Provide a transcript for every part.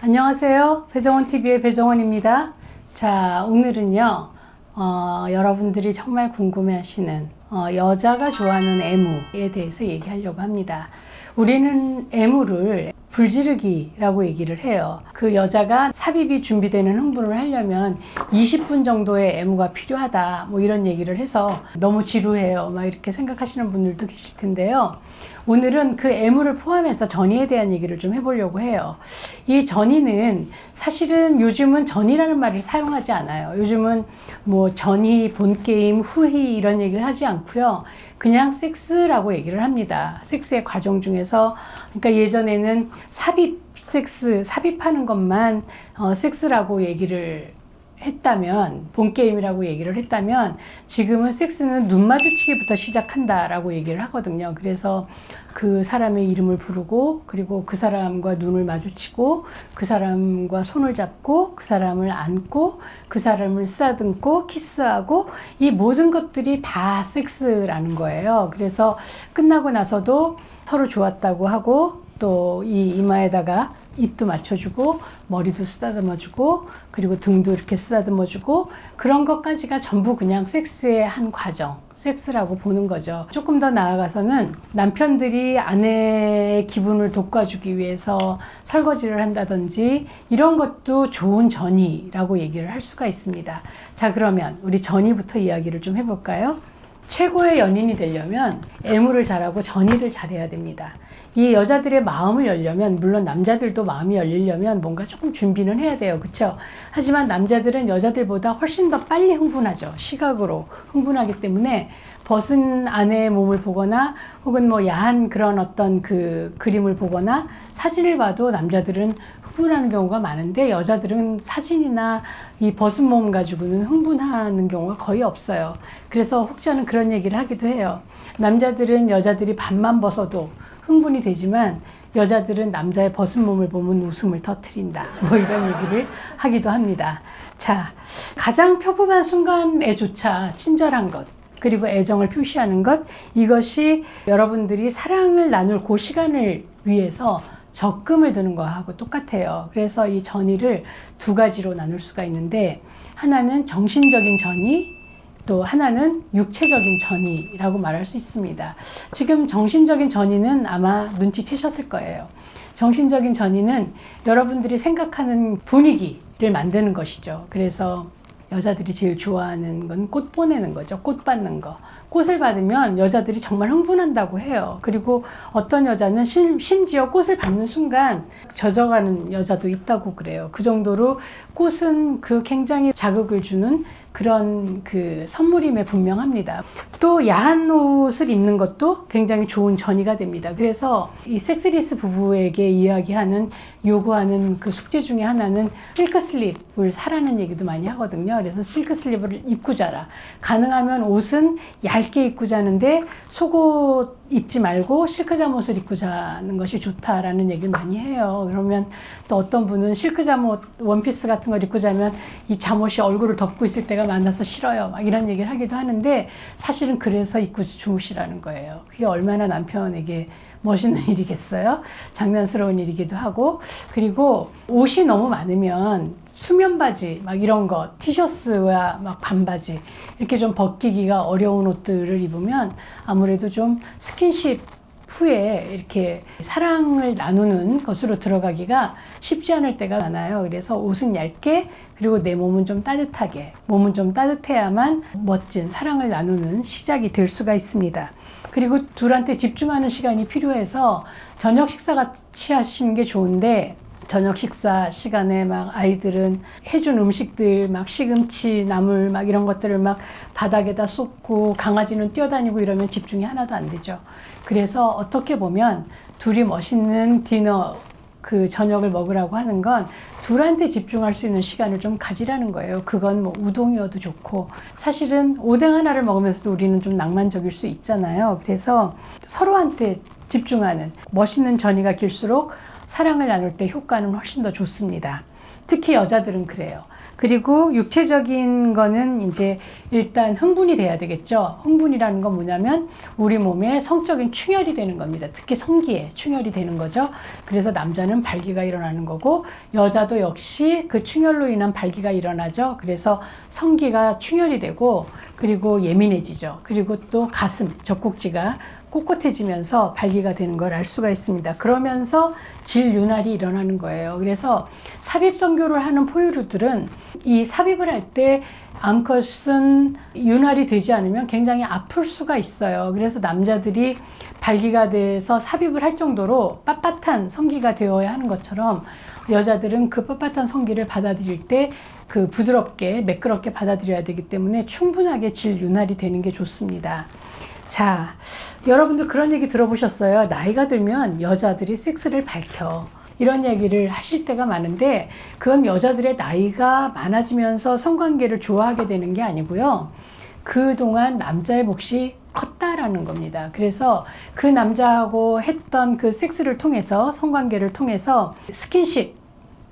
안녕하세요. 배정원TV의 배정원입니다. 자, 오늘은요, 여러분들이 정말 궁금해하시는 여자가 좋아하는 애무에 대해서 얘기하려고 합니다. 우리는 애무를 불지르기라고 얘기를 해요. 그 여자가 삽입이 준비되는 흥분을 하려면 20분 정도의 애무가 필요하다, 뭐 이런 얘기를 해서 너무 지루해요, 막 이렇게 생각하시는 분들도 계실 텐데요. 오늘은 그 애무를 포함해서 전이에 대한 얘기를 좀 해보려고 해요. 이 전이는 사실은 요즘은 전이라는 말을 사용하지 않아요. 요즘은 뭐 전이, 본게임, 후희 이런 얘기를 하지 않고요. 그냥 섹스라고 얘기를 합니다. 섹스의 과정 중에서, 그러니까 예전에는 삽입 섹스, 삽입하는 것만 섹스라고 얘기를 했다면, 본게임이라고 얘기를 했다면, 지금은 섹스는 눈 마주치기부터 시작한다라고 얘기를 하거든요. 그래서 그 사람의 이름을 부르고, 그리고 그 사람과 눈을 마주치고, 그 사람과 손을 잡고, 그 사람을 안고, 그 사람을 쓰다듬고, 키스하고, 이 모든 것들이 다 섹스라는 거예요. 그래서 끝나고 나서도 서로 좋았다고 하고, 또 이 이마에다가 입도 맞춰주고 머리도 쓰다듬어주고 그리고 등도 이렇게 쓰다듬어주고 그런 것까지가 전부 그냥 섹스의 한 과정, 섹스라고 보는 거죠. 조금 더 나아가서는 남편들이 아내의 기분을 돋궈주기 위해서 설거지를 한다든지 이런 것도 좋은 전이라고 얘기를 할 수가 있습니다. 자, 그러면 우리 전이부터 이야기를 좀 해볼까요? 최고의 연인이 되려면 애무를 잘하고 전이를 잘해야 됩니다. 이 여자들의 마음을 열려면, 물론 남자들도 마음이 열리려면 뭔가 조금 준비는 해야 돼요. 그쵸? 하지만 남자들은 여자들보다 훨씬 더 빨리 흥분하죠. 시각으로 흥분하기 때문에 벗은 아내의 몸을 보거나 혹은 뭐 야한 그런 어떤 그 그림을 보거나 사진을 봐도 남자들은 흥분하는 경우가 많은데 여자들은 사진이나 이 벗은 몸 가지고는 흥분하는 경우가 거의 없어요. 그래서 혹자는 그런 얘기를 하기도 해요. 남자들은 여자들이 반만 벗어도 흥분이 되지만 여자들은 남자의 벗은 몸을 보면 웃음을 터뜨린다. 뭐 이런 얘기를 하기도 합니다. 자, 가장 표범한 순간에조차 친절한 것, 그리고 애정을 표시하는 것, 이것이 여러분들이 사랑을 나눌 그 시간을 위해서 적금을 드는 거하고 똑같아요. 그래서 이 전이를 두 가지로 나눌 수가 있는데, 하나는 정신적인 전이, 또 하나는 육체적인 전이라고 말할 수 있습니다. 지금 정신적인 전이는 아마 눈치채셨을 거예요. 정신적인 전이는 여러분들이 생각하는 분위기를 만드는 것이죠. 그래서 여자들이 제일 좋아하는 건 꽃 보내는 거죠. 꽃 받는 거. 꽃을 받으면 여자들이 정말 흥분한다고 해요. 그리고 어떤 여자는 심지어 꽃을 받는 순간 젖어가는 여자도 있다고 그래요. 그 정도로 꽃은 그 굉장히 자극을 주는 그런 그 선물임에 분명합니다. 또 야한 옷을 입는 것도 굉장히 좋은 전이가 됩니다. 그래서 이 섹스리스 부부에게 요구하는 그 숙제 중에 하나는 실크슬립을 사라는 얘기도 많이 하거든요. 그래서 실크슬립을 입고 자라. 가능하면 옷은 얇게 입고 자는데 속옷 입지 말고 실크 잠옷을 입고 자는 것이 좋다라는 얘기를 많이 해요. 그러면 또 어떤 분은 실크 잠옷, 원피스 같은 걸 입고 자면 이 잠옷이 얼굴을 덮고 있을 때가 많아서 싫어요. 막 이런 얘기를 하기도 하는데 사실은 그래서 입고 주무시라는 거예요. 그게 얼마나 남편에게 멋있는 일이겠어요? 장난스러운 일이기도 하고, 그리고 옷이 너무 많으면 수면 바지 막 이런 거, 티셔츠와 막 반바지 이렇게 좀 벗기기가 어려운 옷들을 입으면 아무래도 좀 스킨십 후에 이렇게 사랑을 나누는 것으로 들어가기가 쉽지 않을 때가 많아요. 그래서 옷은 얇게, 그리고 내 몸은 좀 따뜻하게, 몸은 좀 따뜻해야만 멋진 사랑을 나누는 시작이 될 수가 있습니다. 그리고 둘한테 집중하는 시간이 필요해서 저녁 식사 같이 하시는 게 좋은데, 저녁 식사 시간에 막 아이들은 해준 음식들 막 시금치, 나물 막 이런 것들을 막 바닥에다 쏟고 강아지는 뛰어다니고 이러면 집중이 하나도 안 되죠. 그래서 어떻게 보면 둘이 멋있는 디너, 그 저녁을 먹으라고 하는 건 둘한테 집중할 수 있는 시간을 좀 가지라는 거예요. 그건 뭐 우동이어도 좋고, 사실은 오뎅 하나를 먹으면서도 우리는 좀 낭만적일 수 있잖아요. 그래서 서로한테 집중하는 멋있는 전이가 길수록 사랑을 나눌 때 효과는 훨씬 더 좋습니다. 특히 여자들은 그래요. 그리고 육체적인 거는 이제 일단 흥분이 돼야 되겠죠. 흥분이라는 건 뭐냐면 우리 몸에 성적인 충혈이 되는 겁니다. 특히 성기에 충혈이 되는 거죠. 그래서 남자는 발기가 일어나는 거고 여자도 역시 그 충혈로 인한 발기가 일어나죠. 그래서 성기가 충혈이 되고 그리고 예민해지죠. 그리고 또 가슴, 젖꼭지가 꼿꼿해지면서 발기가 되는 걸 알 수가 있습니다. 그러면서 질윤활이 일어나는 거예요. 그래서 삽입선교를 하는 포유류들은 이 삽입을 할 때 암컷은 윤활이 되지 않으면 굉장히 아플 수가 있어요. 그래서 남자들이 발기가 돼서 삽입을 할 정도로 빳빳한 성기가 되어야 하는 것처럼 여자들은 그 빳빳한 성기를 받아들일 때 그 부드럽게 매끄럽게 받아들여야 되기 때문에 충분하게 질윤활이 되는 게 좋습니다. 자, 여러분들 그런 얘기 들어보셨어요? 나이가 들면 여자들이 섹스를 밝혀. 이런 얘기를 하실 때가 많은데 그건 여자들의 나이가 많아지면서 성관계를 좋아하게 되는 게 아니고요. 그동안 남자의 몫이 컸다라는 겁니다. 그래서 그 남자하고 했던 그 섹스를 통해서 성관계를 통해서 스킨십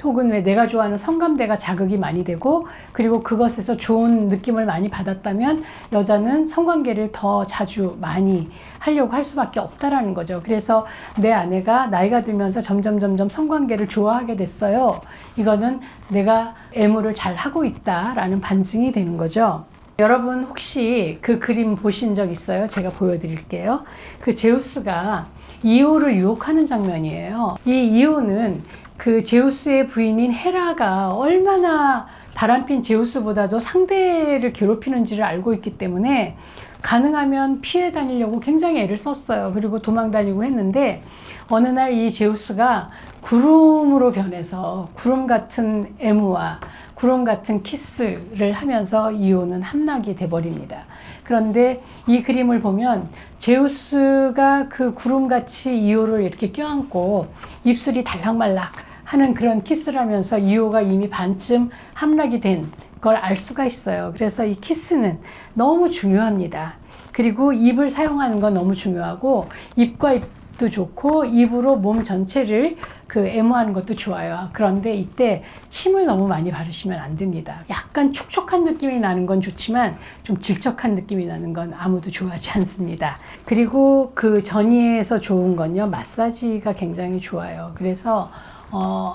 혹은 왜 내가 좋아하는 성감대가 자극이 많이 되고 그리고 그것에서 좋은 느낌을 많이 받았다면 여자는 성관계를 더 자주 많이 하려고 할 수밖에 없다라는 거죠. 그래서 내 아내가 나이가 들면서 점점 성관계를 좋아하게 됐어요. 이거는 내가 애무를 잘 하고 있다라는 반증이 되는 거죠. 여러분 혹시 그 그림 보신 적 있어요? 제가 보여드릴게요. 그 제우스가 이오를 유혹하는 장면이에요. 이 이오는 그 제우스의 부인인 헤라가 얼마나 바람핀 제우스보다도 상대를 괴롭히는지를 알고 있기 때문에 가능하면 피해 다니려고 굉장히 애를 썼어요. 그리고 도망 다니고 했는데 어느 날 이 제우스가 구름으로 변해서 구름 같은 애무와 구름 같은 키스를 하면서 이오는 함락이 돼버립니다. 그런데 이 그림을 보면 제우스가 그 구름같이 이오를 이렇게 껴안고 입술이 달락말락 하는 그런 키스를 하면서 이오가 이미 반쯤 함락이 된 걸 알 수가 있어요. 그래서 이 키스는 너무 중요합니다. 그리고 입을 사용하는 건 너무 중요하고 입과 입도 좋고 입으로 몸 전체를 그 애무하는 것도 좋아요. 그런데 이때 침을 너무 많이 바르시면 안 됩니다. 약간 촉촉한 느낌이 나는 건 좋지만 좀 질척한 느낌이 나는 건 아무도 좋아하지 않습니다. 그리고 그 전이에서 좋은 건요, 마사지가 굉장히 좋아요. 그래서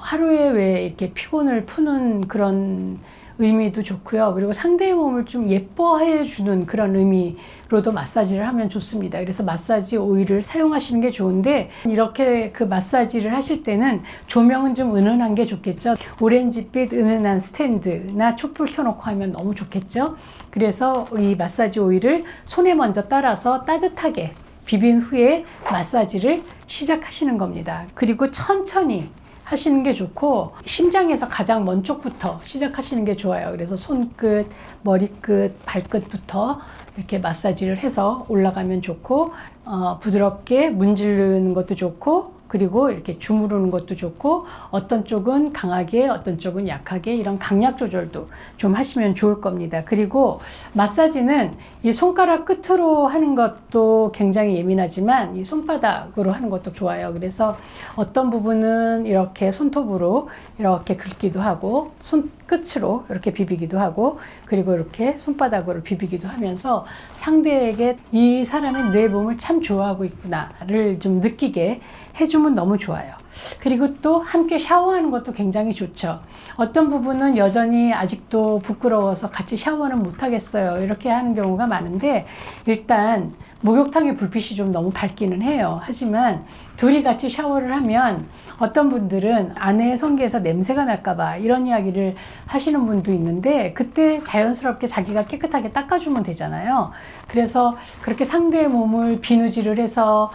하루에 왜 이렇게 피곤을 푸는 그런 의미도 좋고요. 그리고 상대의 몸을 좀 예뻐해 주는 그런 의미로도 마사지를 하면 좋습니다. 그래서 마사지 오일을 사용하시는 게 좋은데 이렇게 그 마사지를 하실 때는 조명은 좀 은은한 게 좋겠죠. 오렌지빛 은은한 스탠드나 촛불 켜놓고 하면 너무 좋겠죠. 그래서 이 마사지 오일을 손에 먼저 따라서 따뜻하게 비빈 후에 마사지를 시작하시는 겁니다. 그리고 천천히 하시는 게 좋고 심장에서 가장 먼 쪽부터 시작하시는 게 좋아요. 그래서 손끝, 머리끝, 발끝부터 이렇게 마사지를 해서 올라가면 좋고 부드럽게 문지르는 것도 좋고 그리고 이렇게 주무르는 것도 좋고 어떤 쪽은 강하게 어떤 쪽은 약하게 이런 강약 조절도 좀 하시면 좋을 겁니다. 그리고 마사지는 이 손가락 끝으로 하는 것도 굉장히 예민하지만 이 손바닥으로 하는 것도 좋아요. 그래서 어떤 부분은 이렇게 손톱으로 이렇게 긁기도 하고 손끝으로 이렇게 비비기도 하고 그리고 이렇게 손바닥으로 비비기도 하면서 상대에게 이 사람이 내 몸을 참 좋아하고 있구나를 좀 느끼게 해주면 너무 좋아요. 그리고 또 함께 샤워하는 것도 굉장히 좋죠. 어떤 부분은 여전히 아직도 부끄러워서 같이 샤워는 못 하겠어요. 이렇게 하는 경우가 많은데 일단 목욕탕의 불빛이 좀 너무 밝기는 해요. 하지만 둘이 같이 샤워를 하면 어떤 분들은 아내의 성기에서 냄새가 날까봐 이런 이야기를 하시는 분도 있는데 그때 자연스럽게 자기가 깨끗하게 닦아주면 되잖아요. 그래서 그렇게 상대의 몸을 비누질을 해서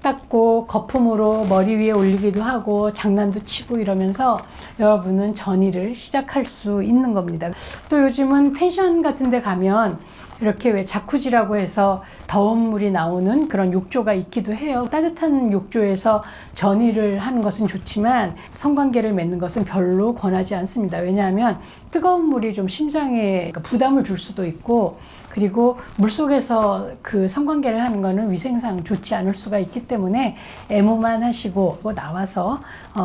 닦고 거품으로 머리 위에 올리기도 하고 장난도 치고 이러면서 여러분은 전이를 시작할 수 있는 겁니다. 또 요즘은 펜션 같은 데 가면 이렇게 왜 자쿠지라고 해서 더운 물이 나오는 그런 욕조가 있기도 해요. 따뜻한 욕조에서 전이를 하는 것은 좋지만 성관계를 맺는 것은 별로 권하지 않습니다. 왜냐하면 뜨거운 물이 좀 심장에 부담을 줄 수도 있고 그리고 물속에서 그 성관계를 하는 거는 위생상 좋지 않을 수가 있기 때문에 애무만 하시고 나와서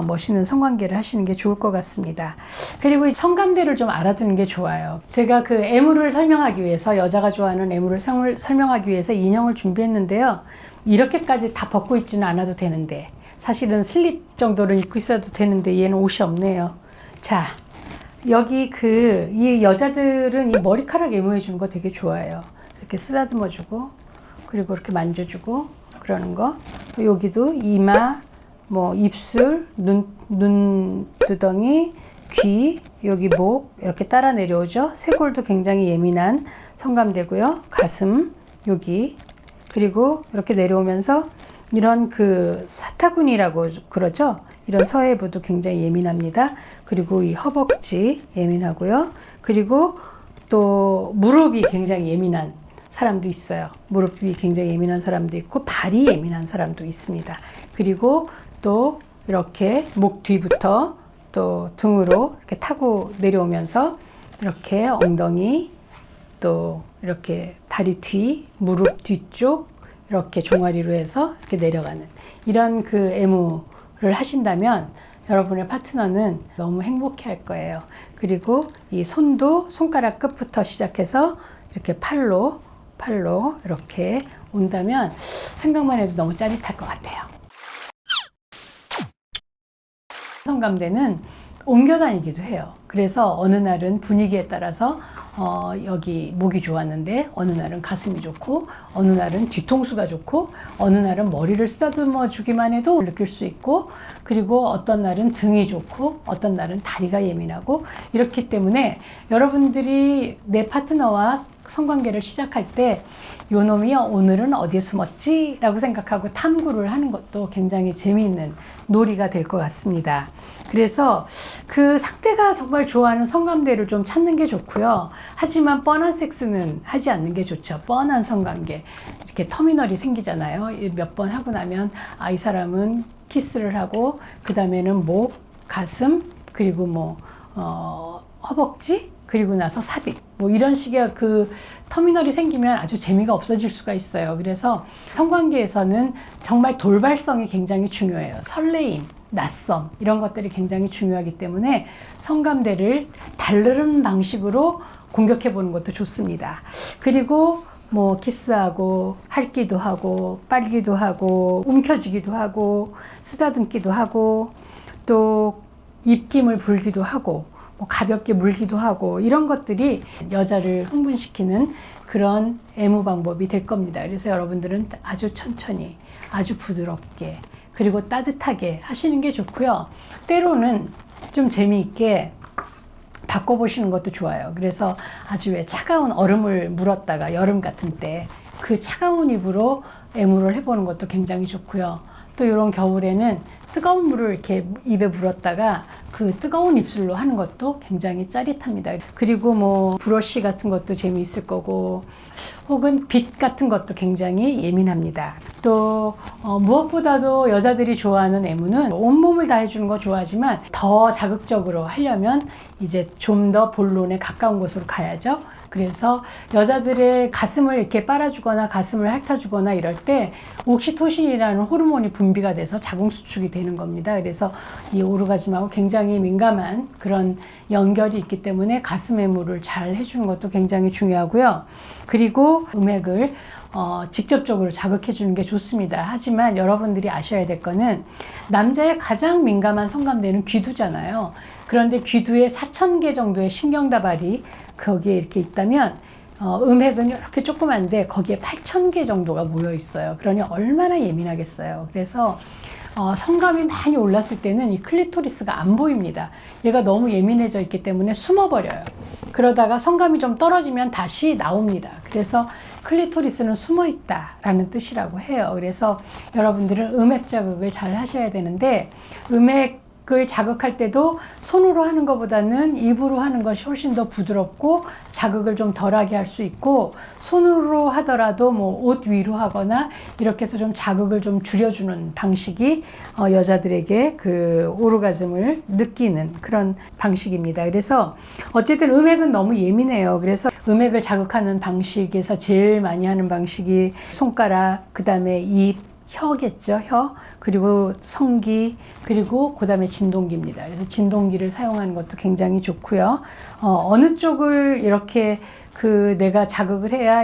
멋있는 성관계를 하시는 게 좋을 것 같습니다. 그리고 이 성감대를 좀 알아두는 게 좋아요. 제가 그 애무를 설명하기 위해서, 여자가 좋아하는 애무를 설명하기 위해서 인형을 준비했는데요. 이렇게까지 다 벗고 있지는 않아도 되는데, 사실은 슬립 정도를 입고 있어도 되는데 얘는 옷이 없네요. 자, 여기 이 여자들은 이 머리카락 애무해 주는 거 되게 좋아해요. 이렇게 쓰다듬어 주고, 그리고 이렇게 만져주고 그러는 거. 여기도 이마, 뭐 입술, 눈두덩이, 귀, 여기 목 이렇게 따라 내려오죠. 쇄골도 굉장히 예민한 성감대고요. 가슴, 여기, 그리고 이렇게 내려오면서 이런 그 사타구니라고 그러죠. 이런 서해부도 굉장히 예민합니다. 그리고 이 허벅지 예민하고요. 그리고 또 무릎이 굉장히 예민한 사람도 있어요. 무릎이 굉장히 예민한 사람도 있고 발이 예민한 사람도 있습니다. 그리고 또 이렇게 목 뒤부터 또 등으로 이렇게 타고 내려오면서 이렇게 엉덩이, 또 이렇게 다리 뒤, 무릎 뒤쪽 이렇게 종아리로 해서 이렇게 내려가는 이런 그 애무를 하신다면 여러분의 파트너는 너무 행복해 할 거예요. 그리고 이 손도 손가락 끝부터 시작해서 이렇게 팔로 이렇게 온다면 생각만 해도 너무 짜릿할 것 같아요. 성감대는 옮겨 다니기도 해요. 그래서 어느 날은 분위기에 따라서 여기 목이 좋았는데 어느 날은 가슴이 좋고 어느 날은 뒤통수가 좋고 어느 날은 머리를 쓰다듬어 주기만 해도 느낄 수 있고, 그리고 어떤 날은 등이 좋고 어떤 날은 다리가 예민하고, 이렇기 때문에 여러분들이 내 파트너와 성관계를 시작할 때 요 놈이 오늘은 어디에 숨었지? 라고 생각하고 탐구를 하는 것도 굉장히 재미있는 놀이가 될 것 같습니다. 그래서 그 상대가 정말 좋아하는 성감대를 좀 찾는 게 좋고요. 하지만 뻔한 섹스는 하지 않는 게 좋죠. 뻔한 성관계. 이렇게 터미널이 생기잖아요. 몇 번 하고 나면 이 사람은 키스를 하고 그 다음에는 목, 가슴, 그리고 뭐 허벅지, 그리고 나서 삽입, 뭐 이런 식의 그 터미널이 생기면 아주 재미가 없어질 수가 있어요. 그래서 성관계에서는 정말 돌발성이 굉장히 중요해요. 설레임, 낯섦 이런 것들이 굉장히 중요하기 때문에 성감대를 다른 방식으로 공격해 보는 것도 좋습니다. 그리고 뭐 키스하고 핥기도 하고 빨기도 하고 움켜쥐기도 하고 쓰다듬기도 하고 또 입김을 불기도 하고 뭐 가볍게 물기도 하고, 이런 것들이 여자를 흥분시키는 그런 애무 방법이 될 겁니다. 그래서 여러분들은 아주 천천히, 아주 부드럽게, 그리고 따뜻하게 하시는 게 좋고요. 때로는 좀 재미있게 바꿔보시는 것도 좋아요. 그래서 아주 왜 차가운 얼음을 물었다가 여름 같은 때 그 차가운 입으로 애무를 해보는 것도 굉장히 좋고요. 또 이런 겨울에는 뜨거운 물을 이렇게 입에 물었다가 그 뜨거운 입술로 하는 것도 굉장히 짜릿합니다. 그리고 뭐 브러쉬 같은 것도 재미있을 거고, 혹은 빛 같은 것도 굉장히 예민합니다. 또 무엇보다도 여자들이 좋아하는 애무는 온몸을 다 해주는 거 좋아하지만 더 자극적으로 하려면 이제 좀 더 본론에 가까운 곳으로 가야죠. 그래서 여자들의 가슴을 이렇게 빨아주거나 가슴을 핥아주거나 이럴 때 옥시토신이라는 호르몬이 분비가 돼서 자궁수축이 되는 겁니다. 그래서 이 오르가즘하고 굉장히 민감한 그런 연결이 있기 때문에 가슴 애무를 잘 해주는 것도 굉장히 중요하고요. 그리고 음액을 직접적으로 자극해 주는 게 좋습니다. 하지만 여러분들이 아셔야 될 거는 남자의 가장 민감한 성감대는 귀두잖아요. 그런데 귀두에 4,000개 정도의 신경다발이 거기에 이렇게 있다면 음핵은 이렇게 조그만데 거기에 8,000개 정도가 모여 있어요. 그러니 얼마나 예민하겠어요. 그래서 성감이 많이 올랐을 때는 이 클리토리스가 안 보입니다. 얘가 너무 예민해져 있기 때문에 숨어버려요. 그러다가 성감이 좀 떨어지면 다시 나옵니다. 그래서 클리토리스는 숨어 있다라는 뜻이라고 해요. 그래서 여러분들은 음액 자극을 잘 하셔야 되는데, 음액 음액을 자극할 때도 손으로 하는 것보다는 입으로 하는 것이 훨씬 더 부드럽고 자극을 좀 덜하게 할 수 있고, 손으로 하더라도 뭐 옷 위로 하거나 이렇게 해서 좀 자극을 좀 줄여주는 방식이 여자들에게 그 오르가즘을 느끼는 그런 방식입니다. 그래서 어쨌든 음액은 너무 예민해요. 그래서 음액을 자극하는 방식에서 제일 많이 하는 방식이 손가락, 그 다음에 입, 혀겠죠. 혀, 그리고 성기, 그리고 그 다음에 진동기입니다. 그래서 진동기를 사용하는 것도 굉장히 좋고요. 어느 쪽을 이렇게 내가 자극을 해야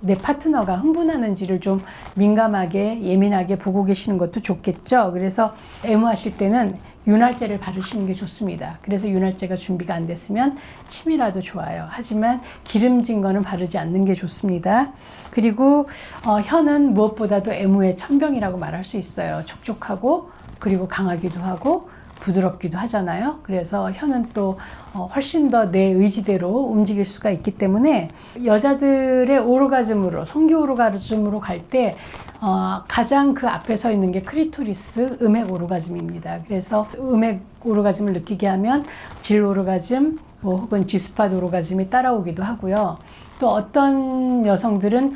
내 파트너가 흥분하는지를 좀 민감하게 예민하게 보고 계시는 것도 좋겠죠. 그래서 애무하실 때는 윤활제를 바르시는 게 좋습니다. 그래서 윤활제가 준비가 안 됐으면 침이라도 좋아요. 하지만 기름진 거는 바르지 않는 게 좋습니다. 그리고 혀는 무엇보다도 애무의 천병이라고 말할 수 있어요. 촉촉하고 그리고 강하기도 하고 부드럽기도 하잖아요. 그래서 혀는 또 훨씬 더 내 의지대로 움직일 수가 있기 때문에 여자들의 오르가즘으로, 성기 오르가즘으로 갈 때 가장 그 앞에 서 있는 게 크리토리스 음액 오르가즘입니다. 그래서 음액 오르가즘을 느끼게 하면 질 오르가즘 혹은 G스팟 오르가즘이 따라오기도 하고요. 또 어떤 여성들은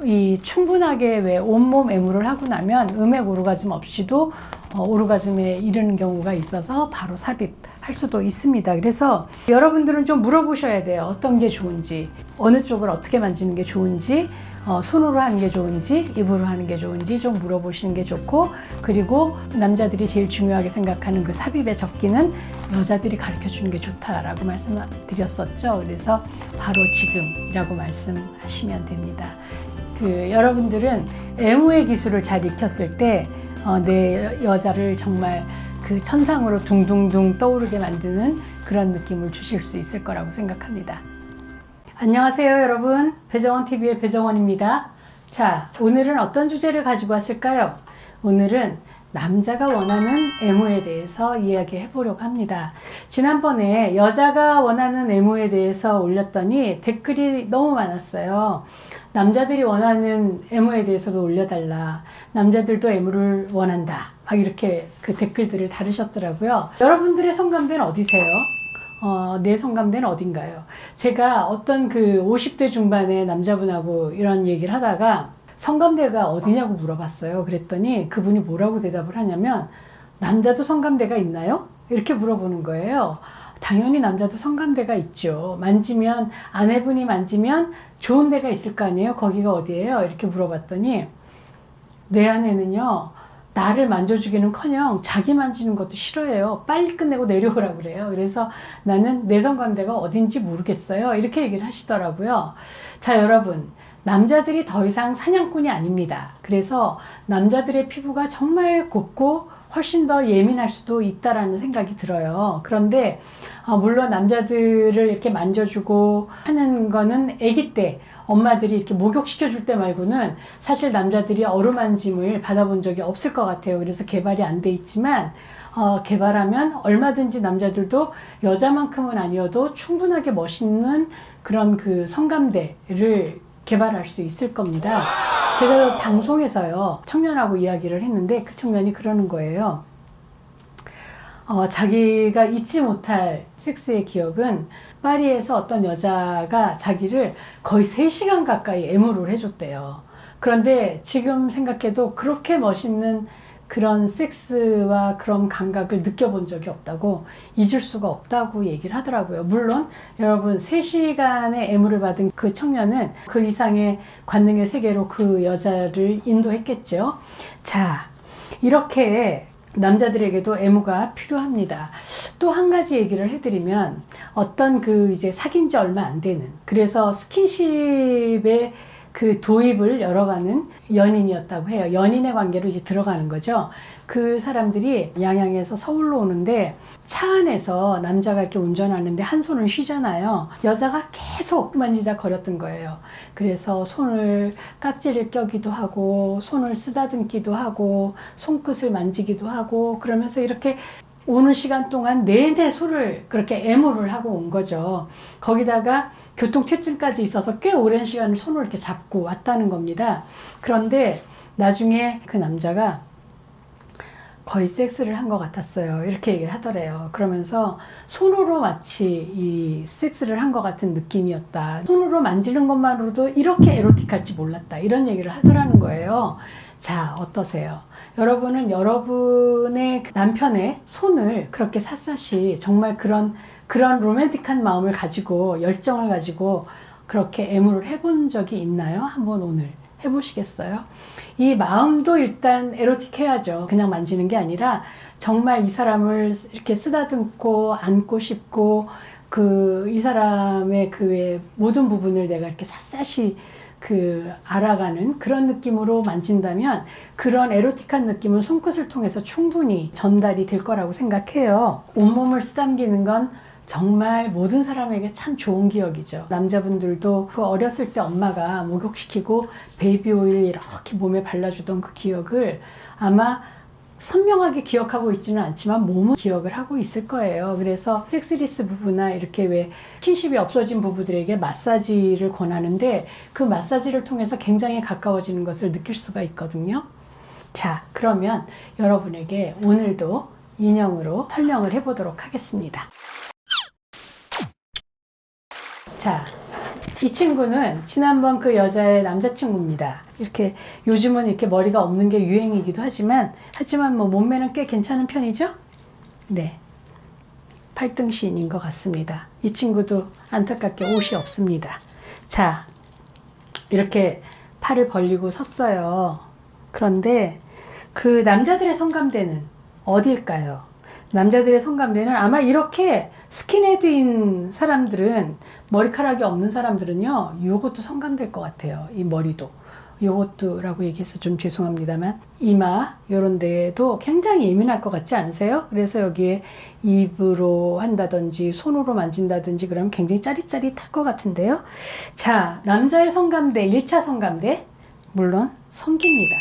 이 충분하게 왜 온몸 애무를 하고 나면 음액 오르가즘 없이도 오르가즘에 이르는 경우가 있어서 바로 삽입할 수도 있습니다. 그래서 여러분들은 좀 물어보셔야 돼요. 어떤 게 좋은지, 어느 쪽을 어떻게 만지는 게 좋은지, 손으로 하는 게 좋은지, 입으로 하는 게 좋은지 좀 물어보시는 게 좋고, 그리고 남자들이 제일 중요하게 생각하는 그 삽입의 적기는 여자들이 가르쳐 주는 게 좋다라고 말씀드렸었죠. 그래서 바로 지금이라고 말씀하시면 됩니다. 여러분들은 애무의 기술을 잘 익혔을 때 내 여자를 정말 그 천상으로 둥둥둥 떠오르게 만드는 그런 느낌을 주실 수 있을 거라고 생각합니다. 안녕하세요, 여러분. 배정원TV의 배정원입니다. 자, 오늘은 어떤 주제를 가지고 왔을까요? 오늘은 남자가 원하는 애무에 대해서 이야기해 보려고 합니다. 지난번에 여자가 원하는 애무에 대해서 올렸더니 댓글이 너무 많았어요. 남자들이 원하는 애무에 대해서도 올려달라. 남자들도 애무를 원한다. 막 이렇게 그 댓글들을 다루셨더라고요. 여러분들의 성감대는 어디세요? 내 성감대는 어딘가요? 제가 어떤 50대 중반의 남자분하고 이런 얘기를 하다가 성감대가 어디냐고 물어봤어요. 그랬더니 그분이 뭐라고 대답을 하냐면, 남자도 성감대가 있나요? 이렇게 물어보는 거예요. 당연히 남자도 성감대가 있죠. 아내분이 만지면 좋은 데가 있을 거 아니에요? 거기가 어디예요? 이렇게 물어봤더니, 내 아내는요, 나를 만져주기는커녕 자기 만지는 것도 싫어해요. 빨리 끝내고 내려오라고 그래요. 그래서 나는 내 성감대가 어딘지 모르겠어요. 이렇게 얘기를 하시더라고요. 자, 여러분. 남자들이 더 이상 사냥꾼이 아닙니다. 그래서 남자들의 피부가 정말 곱고 훨씬 더 예민할 수도 있다라는 생각이 들어요. 그런데 물론 남자들을 이렇게 만져주고 하는 거는 아기 때 엄마들이 이렇게 목욕시켜 줄 때 말고는 사실 남자들이 어루만짐을 받아본 적이 없을 것 같아요. 그래서 개발이 안 돼 있지만 개발하면 얼마든지 남자들도 여자만큼은 아니어도 충분하게 멋있는 그런 성감대를 개발할 수 있을 겁니다. 제가 방송에서요, 청년하고 이야기를 했는데 그 청년이 그러는 거예요. 자기가 잊지 못할 섹스의 기억은 파리에서 어떤 여자가 자기를 거의 3시간 가까이 애무를 해줬대요. 그런데 지금 생각해도 그렇게 멋있는 그런 섹스와 그런 감각을 느껴본 적이 없다고, 잊을 수가 없다고 얘기를 하더라고요. 물론 여러분 3시간의 애무를 받은 그 청년은 그 이상의 관능의 세계로 그 여자를 인도했겠죠. 자, 이렇게 남자들에게도 애무가 필요합니다. 또 한 가지 얘기를 해드리면, 어떤 이제 사귄 지 얼마 안 되는, 그래서 스킨십에 도입을 열어가는 연인이었다고 해요. 연인의 관계로 이제 들어가는 거죠. 그 사람들이 양양에서 서울로 오는데 차 안에서 남자가 이렇게 운전하는데 한 손은 쉬잖아요. 여자가 계속 만지작거렸던 거예요. 그래서 손을 깍지를 껴기도 하고 손을 쓰다듬기도 하고 손끝을 만지기도 하고, 그러면서 이렇게 오는 시간 동안 내내 손을 그렇게 애무를 하고 온 거죠. 거기다가 교통체증까지 있어서 꽤 오랜 시간을 손을 이렇게 잡고 왔다는 겁니다. 그런데 나중에 그 남자가 거의 섹스를 한 것 같았어요. 이렇게 얘기를 하더래요. 그러면서 손으로 마치 이 섹스를 한 것 같은 느낌이었다. 손으로 만지는 것만으로도 이렇게 에로틱할지 몰랐다. 이런 얘기를 하더라는 거예요. 자, 어떠세요? 여러분은 여러분의 남편의 손을 그렇게 샅샅이 정말 그런 로맨틱한 마음을 가지고 열정을 가지고 그렇게 애무를 해본 적이 있나요? 한번 오늘 해보시겠어요? 이 마음도 일단 에로틱해야죠. 그냥 만지는 게 아니라 정말 이 사람을 이렇게 쓰다듬고 안고 싶고 이 사람의 그 모든 부분을 내가 이렇게 샅샅이 알아가는 그런 느낌으로 만진다면 그런 에로틱한 느낌은 손끝을 통해서 충분히 전달이 될 거라고 생각해요. 온몸을 쓰담기는 건 정말 모든 사람에게 참 좋은 기억이죠. 남자분들도 그 어렸을 때 엄마가 목욕시키고 베이비 오일 이렇게 몸에 발라주던 그 기억을 아마 선명하게 기억하고 있지는 않지만 몸은 기억을 하고 있을 거예요. 그래서 섹스리스 부부나 이렇게 왜 스킨십이 없어진 부부들에게 마사지를 권하는데 그 마사지를 통해서 굉장히 가까워지는 것을 느낄 수가 있거든요. 자, 그러면 여러분에게 오늘도 인형으로 설명을 해보도록 하겠습니다. 자, 이 친구는 지난번 그 여자의 남자친구입니다. 이렇게 요즘은 이렇게 머리가 없는 게 유행이기도 하지만 뭐 몸매는 꽤 괜찮은 편이죠? 네. 팔등신인 것 같습니다. 이 친구도 안타깝게 옷이 없습니다. 자, 이렇게 팔을 벌리고 섰어요. 그런데 그 남자들의 성감대는 어딜까요? 남자들의 성감대는 아마 이렇게 스킨헤드인 사람들은, 머리카락이 없는 사람들은요, 요것도 성감될 것 같아요. 이 머리도. 요것도라고 얘기해서 좀 죄송합니다만, 이마 요런 데도 굉장히 예민할 것 같지 않으세요? 그래서 여기에 입으로 한다든지 손으로 만진다든지 그러면 굉장히 짜릿짜릿할 것 같은데요. 자, 남자의 성감대, 1차 성감대, 물론 성기입니다.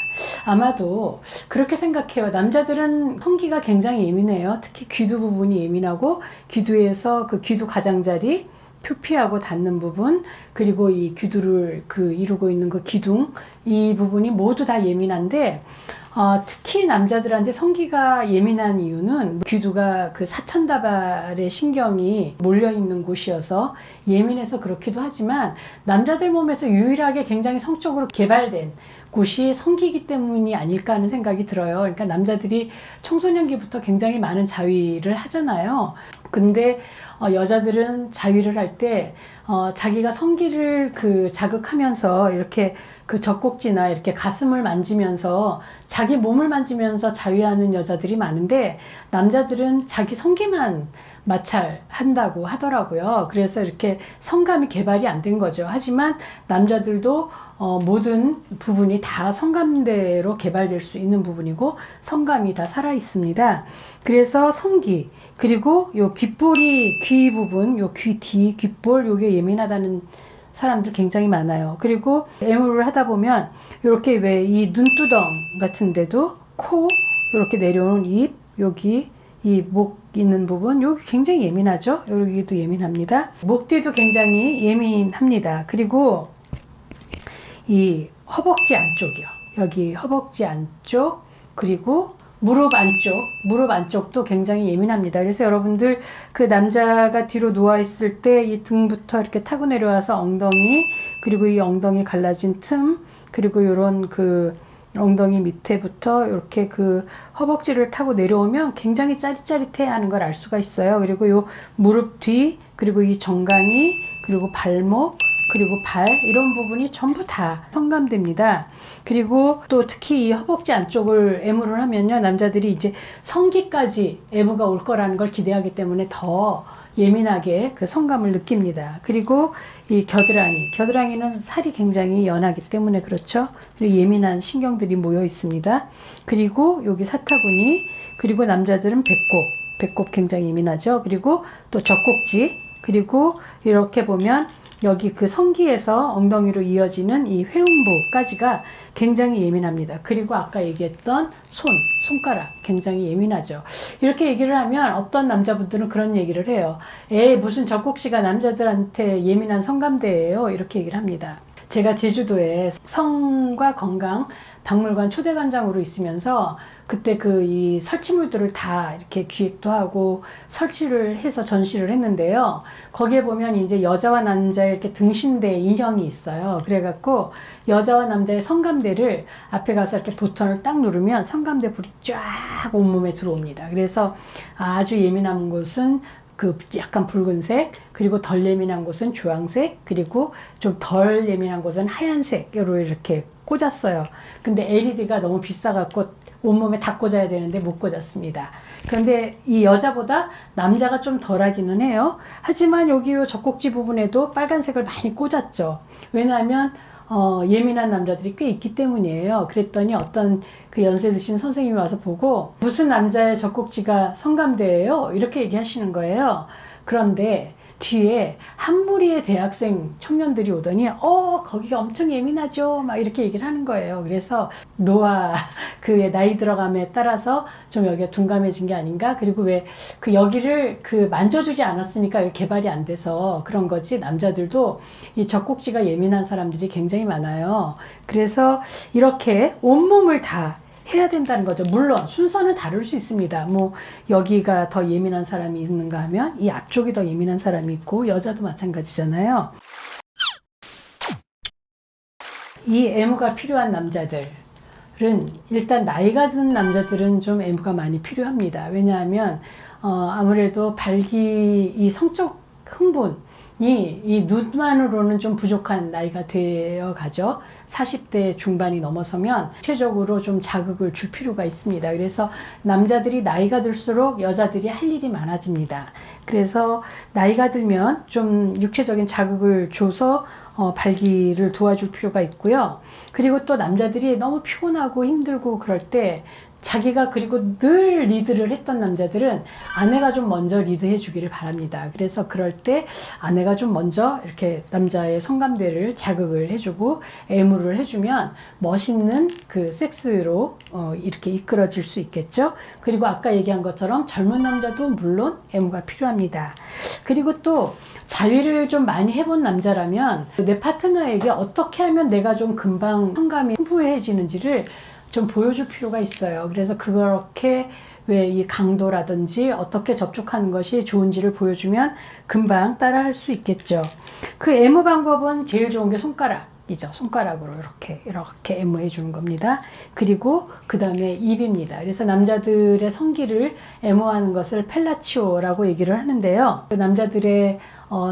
아마도 그렇게 생각해요. 남자들은 성기가 굉장히 예민해요. 특히 귀두 부분이 예민하고, 귀두에서 그 귀두 가장자리, 표피하고 닿는 부분, 그리고 이 귀두를 이루고 있는 그 기둥, 이 부분이 모두 다 예민한데, 특히 남자들한테 성기가 예민한 이유는 귀두가 그 사천다발의 신경이 몰려있는 곳이어서 예민해서 그렇기도 하지만, 남자들 몸에서 유일하게 굉장히 성적으로 개발된 곳이 성기이기 때문이 아닐까 하는 생각이 들어요. 그러니까 남자들이 청소년기부터 굉장히 많은 자위를 하잖아요. 근데 여자들은 자위를 할 때 자기가 성기를 자극하면서 이렇게 그 젖꼭지나 이렇게 가슴을 만지면서 자기 몸을 만지면서 자위하는 여자들이 많은데, 남자들은 자기 성기만 마찰한다고 하더라고요. 그래서 이렇게 성감이 개발이 안 된 거죠. 하지만 남자들도 모든 부분이 다 성감대로 개발될 수 있는 부분이고, 성감이 다 살아 있습니다. 그래서 성기, 그리고 요 귓볼이, 귀 부분, 요 귀 뒤 귓볼, 요게 예민하다는 사람들 굉장히 많아요. 그리고 애무를 하다 보면 이렇게 왜 이 눈두덩 같은 데도, 코, 이렇게 내려오는 입, 여기 이 목 있는 부분, 여기 굉장히 예민하죠? 여기도 예민합니다. 목 뒤도 굉장히 예민합니다. 그리고 이 허벅지 안쪽이요. 여기 허벅지 안쪽, 그리고 무릎 안쪽도 굉장히 예민합니다. 그래서 여러분들 그 남자가 뒤로 누워 있을 때 이 등부터 이렇게 타고 내려와서 엉덩이, 그리고 이 엉덩이 갈라진 틈, 그리고 요런 엉덩이 밑에부터 이렇게 허벅지를 타고 내려오면 굉장히 짜릿짜릿해 하는 걸 알 수가 있어요. 그리고 요 무릎 뒤, 그리고 이 정강이, 그리고 발목, 그리고 발, 이런 부분이 전부 다 성감됩니다. 그리고 또 특히 이 허벅지 안쪽을 애무를 하면요, 남자들이 이제 성기까지 애무가 올 거라는 걸 기대하기 때문에 더 예민하게 그 성감을 느낍니다. 그리고 이 겨드랑이는 살이 굉장히 연하기 때문에 그렇죠. 그리고 예민한 신경들이 모여 있습니다. 그리고 여기 사타구니, 그리고 남자들은 배꼽 굉장히 예민하죠. 그리고 또 젖꼭지, 그리고 이렇게 보면 여기 그 성기에서 엉덩이로 이어지는 이 회음부까지가 굉장히 예민합니다. 그리고 아까 얘기했던 손가락 굉장히 예민하죠. 이렇게 얘기를 하면 어떤 남자분들은 그런 얘기를 해요. 무슨 젖꼭지가 남자들한테 예민한 성감대예요. 이렇게 얘기를 합니다. 제가 제주도에 성과 건강 박물관 초대관장으로 있으면서 그때 그 이 설치물들을 다 이렇게 기획도 하고 설치를 해서 전시를 했는데요. 거기에 보면 이제 여자와 남자의 이렇게 등신대 인형이 있어요. 그래갖고 여자와 남자의 성감대를 앞에 가서 이렇게 버튼을 딱 누르면 성감대 불이 쫙 온몸에 들어옵니다. 그래서 아주 예민한 곳은 그 약간 붉은색, 그리고 덜 예민한 곳은 주황색, 그리고 좀 덜 예민한 곳은 하얀색으로 이렇게 꽂았어요. 근데 LED가 너무 비싸갖고 온몸에 다 꽂아야 되는데 못 꽂았습니다. 그런데 이 여자보다 남자가 좀 덜하기는 해요. 하지만 여기 젖꼭지 부분에도 빨간색을 많이 꽂았죠. 왜냐하면 예민한 남자들이 꽤 있기 때문이에요. 그랬더니 어떤 그 연세 드신 선생님이 와서 보고 무슨 남자의 젖꼭지가 성감대예요? 이렇게 얘기하시는 거예요. 그런데 뒤에 한 무리의 대학생 청년들이 오더니 거기가 엄청 예민하죠 막 이렇게 얘기를 하는 거예요. 그래서 노화 그의 나이 들어감에 따라서 좀 여기가 둔감해진 게 아닌가. 그리고 왜 그 여기를 그 만져주지 않았으니까 여기 개발이 안 돼서 그런 거지, 남자들도 이 젖꼭지가 예민한 사람들이 굉장히 많아요. 그래서 이렇게 온몸을 다 해야 된다는 거죠. 물론 순서는 다를 수 있습니다. 뭐 여기가 더 예민한 사람이 있는가 하면 이 앞쪽이 더 예민한 사람이 있고, 여자도 마찬가지잖아요. 이 애무가 필요한 남자들은 일단 나이가 든 남자들은 좀 애무가 많이 필요합니다. 왜냐하면 아무래도 이 성적 흥분 이 눈만으로는 좀 부족한 나이가 되어 가죠. 40대 중반이 넘어서면 구체적으로 좀 자극을 줄 필요가 있습니다. 그래서 남자들이 나이가 들수록 여자들이 할 일이 많아집니다. 그래서 나이가 들면 좀 육체적인 자극을 줘서 발기를 도와줄 필요가 있고요. 그리고 또 남자들이 너무 피곤하고 힘들고 그럴 때 자기가 그리고 늘 리드를 했던 남자들은 아내가 좀 먼저 리드해 주기를 바랍니다. 그래서 그럴 때 아내가 좀 먼저 이렇게 남자의 성감대를 자극을 해주고 애무를 해주면 멋있는 그 섹스로 이렇게 이끌어질 수 있겠죠. 그리고 아까 얘기한 것처럼 젊은 남자도 물론 애무가 필요합니다. 그리고 또 자위를 좀 많이 해본 남자라면 내 파트너에게 어떻게 하면 내가 좀 금방 성감이 풍부해지는지를 좀 보여줄 필요가 있어요. 그래서 그렇게 왜 이 강도라든지 어떻게 접촉하는 것이 좋은지를 보여주면 금방 따라 할 수 있겠죠. 그 애무 방법은 제일 좋은 게 손가락이죠. 손가락으로 이렇게 애무해 주는 겁니다. 그리고 그 다음에 입입니다. 그래서 남자들의 성기를 애무하는 것을 펠라치오라고 얘기를 하는데요. 그 남자들의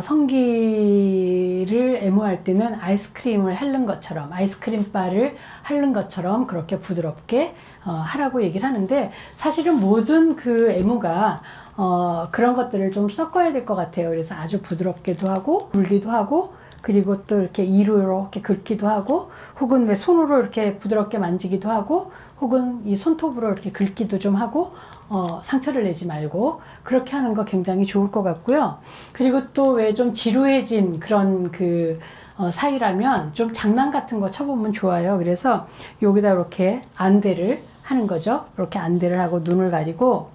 성기를 애무할 때는 아이스크림을 핥는 것처럼, 아이스크림 바를 핥는 것처럼 그렇게 부드럽게 하라고 얘기를 하는데, 사실은 모든 그 애무가 그런 것들을 좀 섞어야 될 것 같아요. 그래서 아주 부드럽게도 하고 물기도 하고, 그리고 또 이렇게 이로 이렇게 긁기도 하고, 혹은 왜 손으로 이렇게 부드럽게 만지기도 하고, 혹은 이 손톱으로 이렇게 긁기도 좀 하고, 상처를 내지 말고 그렇게 하는 거 굉장히 좋을 것 같고요. 그리고 또 왜 좀 지루해진 그런 사이라면 좀 장난 같은 거 쳐보면 좋아요. 그래서 여기다 이렇게 안대를 하는 거죠. 이렇게 안대를 하고 눈을 가리고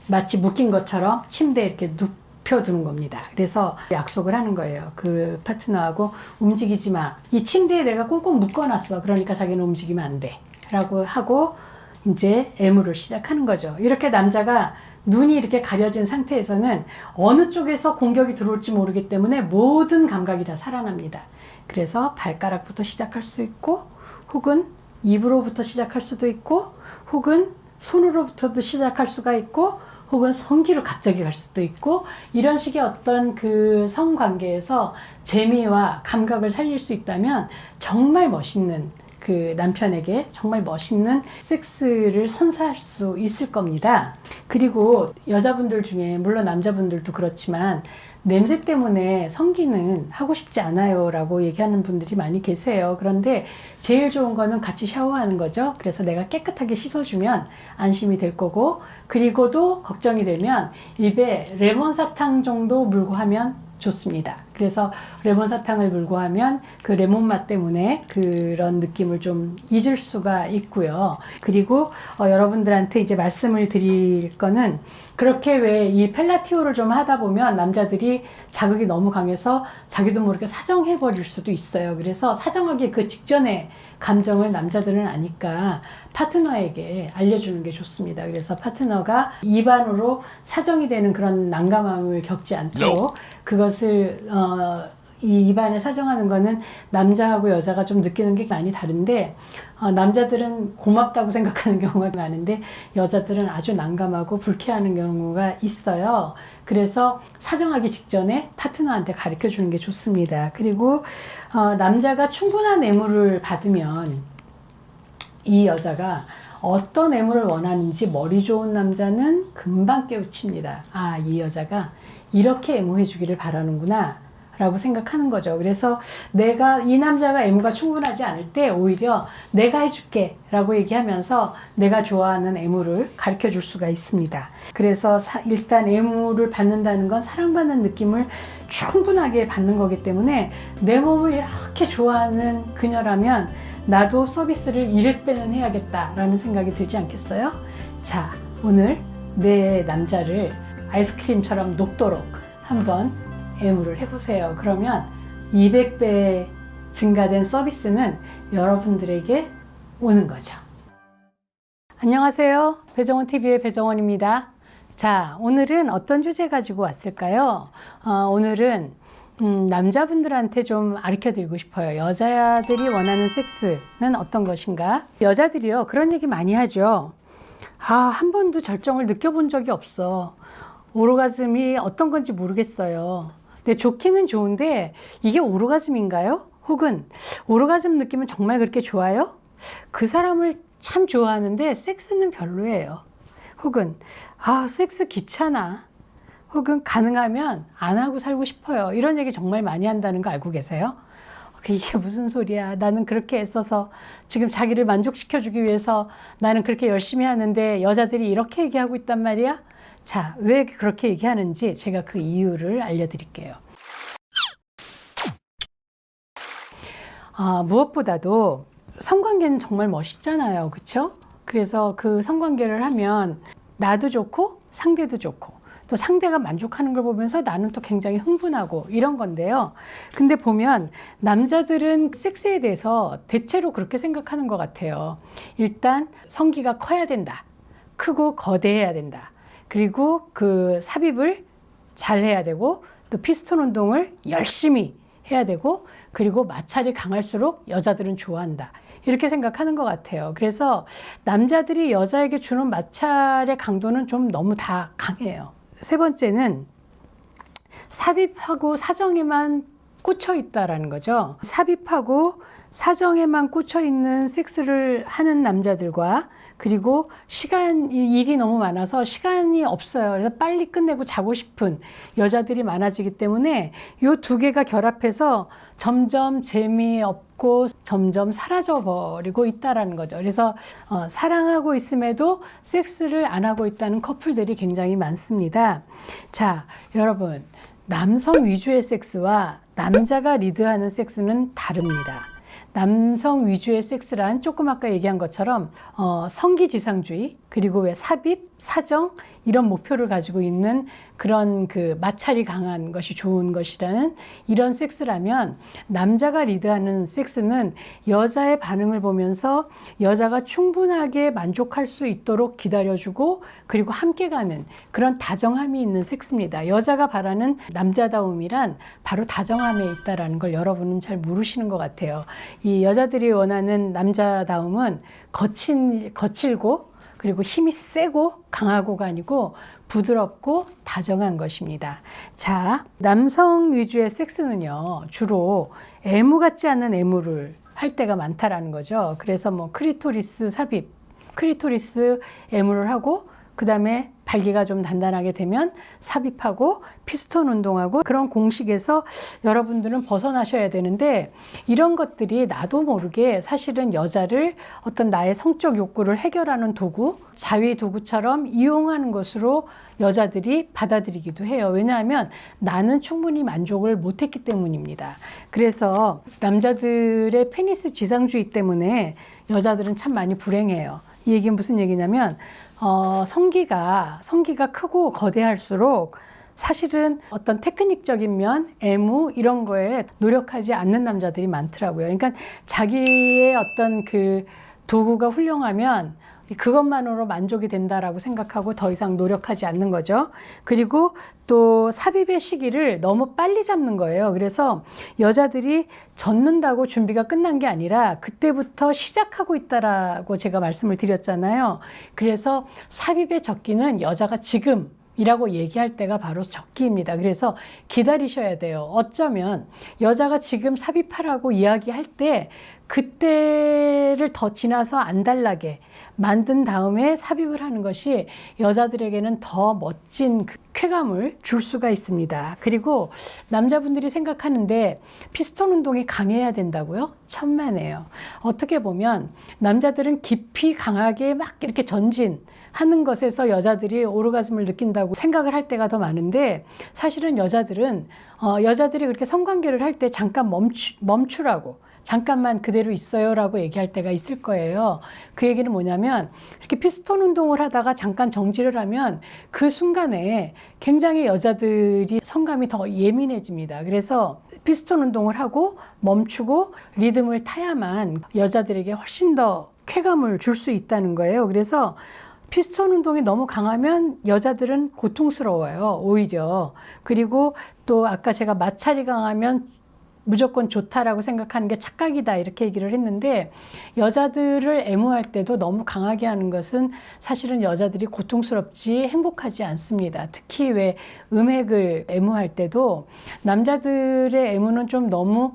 마치 묶인 것처럼 침대에 이렇게 눕혀두는 겁니다. 그래서 약속을 하는 거예요. 그 파트너하고 움직이지 마. 이 침대에 내가 꽁꽁 묶어놨어. 그러니까 자기는 움직이면 안 돼. 라고 하고 이제 애무를 시작하는 거죠. 이렇게 남자가 눈이 이렇게 가려진 상태에서는 어느 쪽에서 공격이 들어올지 모르기 때문에 모든 감각이 다 살아납니다. 그래서 발가락부터 시작할 수 있고, 혹은 입으로부터 시작할 수도 있고, 혹은 손으로부터도 시작할 수가 있고, 혹은 성기로 갑자기 갈 수도 있고, 이런 식의 어떤 그 성관계에서 재미와 감각을 살릴 수 있다면 정말 멋있는, 그 남편에게 정말 멋있는 섹스를 선사할 수 있을 겁니다. 그리고 여자분들 중에, 물론 남자분들도 그렇지만, 냄새 때문에 성기는 하고 싶지 않아요 라고 얘기하는 분들이 많이 계세요. 그런데 제일 좋은 거는 같이 샤워하는 거죠. 그래서 내가 깨끗하게 씻어주면 안심이 될 거고, 그리고도 걱정이 되면 입에 레몬 사탕 정도 물고 하면 좋습니다. 그래서 레몬 사탕을 물고 하면 그 레몬 맛 때문에 그런 느낌을 좀 잊을 수가 있고요. 그리고 여러분들한테 이제 말씀을 드릴 거는 그렇게 왜 이 펠라티오를 좀 하다 보면 남자들이 자극이 너무 강해서 자기도 모르게 사정해버릴 수도 있어요. 그래서 사정하기 그 직전에 감정을 남자들은 아니까 파트너에게 알려주는 게 좋습니다. 그래서 파트너가 입안으로 사정이 되는 그런 난감함을 겪지 않도록 그것을 이 입안에 사정하는 거는 남자하고 여자가 좀 느끼는 게 많이 다른데 남자들은 고맙다고 생각하는 경우가 많은데 여자들은 아주 난감하고 불쾌하는 경우가 있어요. 그래서 사정하기 직전에 파트너한테 가르쳐 주는 게 좋습니다. 그리고 남자가 충분한 애무를 받으면 이 여자가 어떤 애무를 원하는지 머리 좋은 남자는 금방 깨우칩니다. 아, 이 여자가 이렇게 애무해 주기를 바라는구나 라고 생각하는 거죠. 그래서 내가 이 남자가 애무가 충분하지 않을 때 오히려 내가 해줄게 라고 얘기하면서 내가 좋아하는 애무를 가르쳐 줄 수가 있습니다. 그래서 일단 애무를 받는다는 건 사랑받는 느낌을 충분하게 받는 거기 때문에 내 몸을 이렇게 좋아하는 그녀라면 나도 서비스를 200배는 해야겠다라는 생각이 들지 않겠어요? 자, 오늘 내 남자를 아이스크림처럼 녹도록 한번 애무를 해보세요. 그러면 200배 증가된 서비스는 여러분들에게 오는 거죠. 안녕하세요. 배정원TV의 배정원입니다. 자, 오늘은 어떤 주제 가지고 왔을까요? 오늘은 남자분들한테 좀 가르쳐드리고 싶어요. 여자들이 원하는 섹스는 어떤 것인가? 여자들이요, 그런 얘기 많이 하죠. 한 번도 절정을 느껴본 적이 없어. 오르가즘이 어떤 건지 모르겠어요. 근데 좋기는 좋은데 이게 오르가즘인가요? 혹은 오르가즘 느낌은 정말 그렇게 좋아요? 그 사람을 참 좋아하는데 섹스는 별로예요. 혹은 섹스 귀찮아. 혹은 가능하면 안 하고 살고 싶어요. 이런 얘기 정말 많이 한다는 거 알고 계세요? 이게 무슨 소리야. 나는 그렇게 애써서 지금 자기를 만족시켜주기 위해서 나는 그렇게 열심히 하는데 여자들이 이렇게 얘기하고 있단 말이야? 자, 왜 그렇게 얘기하는지 제가 그 이유를 알려드릴게요. 무엇보다도 성관계는 정말 멋있잖아요. 그쵸? 그래서 그 성관계를 하면 나도 좋고 상대도 좋고 또 상대가 만족하는 걸 보면서 나는 또 굉장히 흥분하고 이런 건데요. 근데 보면 남자들은 섹스에 대해서 대체로 그렇게 생각하는 것 같아요. 일단 성기가 커야 된다. 크고 거대해야 된다. 그리고 그 삽입을 잘 해야 되고 또 피스톤 운동을 열심히 해야 되고 그리고 마찰이 강할수록 여자들은 좋아한다. 이렇게 생각하는 것 같아요. 그래서 남자들이 여자에게 주는 마찰의 강도는 좀 너무 다 강해요. 세 번째는 삽입하고 사정에만 꽂혀 있다라는 거죠. 삽입하고 사정에만 꽂혀 있는 섹스를 하는 남자들과 그리고 일이 너무 많아서 시간이 없어요. 그래서 빨리 끝내고 자고 싶은 여자들이 많아지기 때문에 이 두 개가 결합해서 점점 재미없고 점점 사라져버리고 있다라는 거죠. 그래서 사랑하고 있음에도 섹스를 안 하고 있다는 커플들이 굉장히 많습니다. 자, 여러분, 남성 위주의 섹스와 남자가 리드하는 섹스는 다릅니다. 남성 위주의 섹스란 조금 아까 얘기한 것처럼 성기지상주의 그리고 왜 삽입, 사정 이런 목표를 가지고 있는 그런 그 마찰이 강한 것이 좋은 것이라는 이런 섹스라면 남자가 리드하는 섹스는 여자의 반응을 보면서 여자가 충분하게 만족할 수 있도록 기다려주고 그리고 함께 가는 그런 다정함이 있는 섹스입니다. 여자가 바라는 남자다움이란 바로 다정함에 있다라는 걸 여러분은 잘 모르시는 것 같아요. 이 여자들이 원하는 남자다움은 거칠고 그리고 힘이 세고 강하고가 아니고 부드럽고 다정한 것입니다. 자, 남성 위주의 섹스는요, 주로 애무 같지 않은 애무를 할 때가 많다라는 거죠. 그래서 뭐 크리토리스 삽입, 크리토리스 애무를 하고 그 다음에 발기가 좀 단단하게 되면 삽입하고 피스톤 운동하고 그런 공식에서 여러분들은 벗어나셔야 되는데, 이런 것들이 나도 모르게 사실은 여자를 어떤 나의 성적 욕구를 해결하는 도구, 자위 도구처럼 이용하는 것으로 여자들이 받아들이기도 해요. 왜냐하면 나는 충분히 만족을 못했기 때문입니다. 그래서 남자들의 페니스 지상주의 때문에 여자들은 참 많이 불행해요. 이 얘기는 무슨 얘기냐면 성기가 크고 거대할수록 사실은 어떤 테크닉적인 면, 애무 이런 거에 노력하지 않는 남자들이 많더라고요. 그러니까 자기의 어떤 그 도구가 훌륭하면 그것만으로 만족이 된다라고 생각하고 더 이상 노력하지 않는 거죠. 그리고 또 삽입의 시기를 너무 빨리 잡는 거예요. 그래서 여자들이 젖는다고 준비가 끝난 게 아니라 그때부터 시작하고 있다라고 제가 말씀을 드렸잖아요. 그래서 삽입의 적기는 여자가 지금 이라고 얘기할 때가 바로 적기입니다. 그래서 기다리셔야 돼요. 어쩌면 여자가 지금 삽입하라고 이야기할 때 그때를 더 지나서 안달나게 만든 다음에 삽입을 하는 것이 여자들에게는 더 멋진 그 쾌감을 줄 수가 있습니다. 그리고 남자분들이 생각하는데 피스톤 운동이 강해야 된다고요? 천만에요. 어떻게 보면 남자들은 깊이 강하게 막 이렇게 전진하는 것에서 여자들이 오르가즘을 느낀다고 생각을 할 때가 더 많은데, 사실은 여자들이 그렇게 성관계를 할 때 잠깐 멈추라고, 잠깐만 그대로 있어요 라고 얘기할 때가 있을 거예요. 그 얘기는 뭐냐면, 이렇게 피스톤 운동을 하다가 잠깐 정지를 하면 그 순간에 굉장히 여자들이 성감이 더 예민해집니다. 그래서 피스톤 운동을 하고 멈추고 리듬을 타야만 여자들에게 훨씬 더 쾌감을 줄 수 있다는 거예요. 그래서 피스톤 운동이 너무 강하면 여자들은 고통스러워요, 오히려. 그리고 또 아까 제가 마찰이 강하면 무조건 좋다라고 생각하는 게 착각이다 이렇게 얘기를 했는데, 여자들을 애무할 때도 너무 강하게 하는 것은 사실은 여자들이 고통스럽지 행복하지 않습니다. 특히 왜 음액을 애무할 때도 남자들의 애무는 좀 너무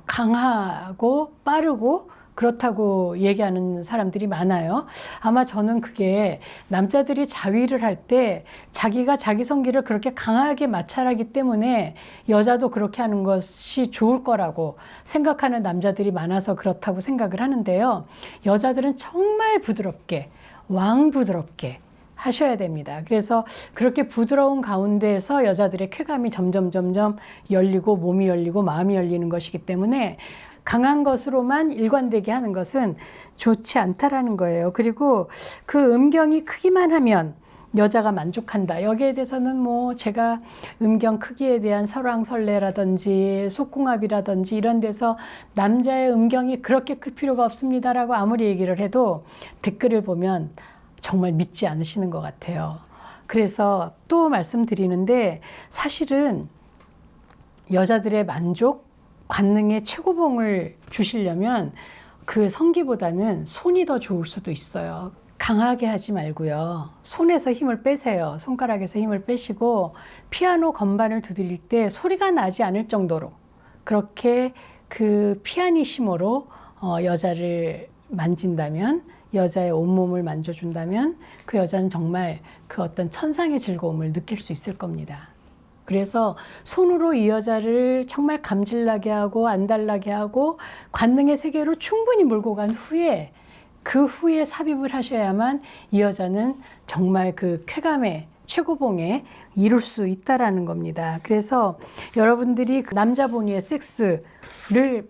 강하고 빠르고 그렇다고 얘기하는 사람들이 많아요. 아마 저는 그게 남자들이 자위를 할 때 자기가 자기 성기를 그렇게 강하게 마찰하기 때문에 여자도 그렇게 하는 것이 좋을 거라고 생각하는 남자들이 많아서 그렇다고 생각을 하는데요. 여자들은 정말 부드럽게, 왕부드럽게 하셔야 됩니다. 그래서 그렇게 부드러운 가운데에서 여자들의 쾌감이 점점 열리고 몸이 열리고 마음이 열리는 것이기 때문에 강한 것으로만 일관되게 하는 것은 좋지 않다라는 거예요. 그리고 그 음경이 크기만 하면 여자가 만족한다. 여기에 대해서는 뭐 제가 음경 크기에 대한 설왕설래라든지 속궁합이라든지 이런 데서 남자의 음경이 그렇게 클 필요가 없습니다라고 아무리 얘기를 해도 댓글을 보면 정말 믿지 않으시는 것 같아요. 그래서 또 말씀드리는데, 사실은 여자들의 만족, 관능의 최고봉을 주시려면 그 성기보다는 손이 더 좋을 수도 있어요. 강하게 하지 말고요. 손에서 힘을 빼세요. 손가락에서 힘을 빼시고 피아노 건반을 두드릴 때 소리가 나지 않을 정도로 그렇게 그 피아니시모로 여자를 만진다면, 여자의 온몸을 만져준다면 그 여자는 정말 그 어떤 천상의 즐거움을 느낄 수 있을 겁니다. 그래서 손으로 이 여자를 정말 감질나게 하고 안달나게 하고 관능의 세계로 충분히 몰고 간 후에, 그 후에 삽입을 하셔야만 이 여자는 정말 그 쾌감의 최고봉에 이룰 수 있다라는 겁니다. 그래서 여러분들이 그 남자 본위의 섹스를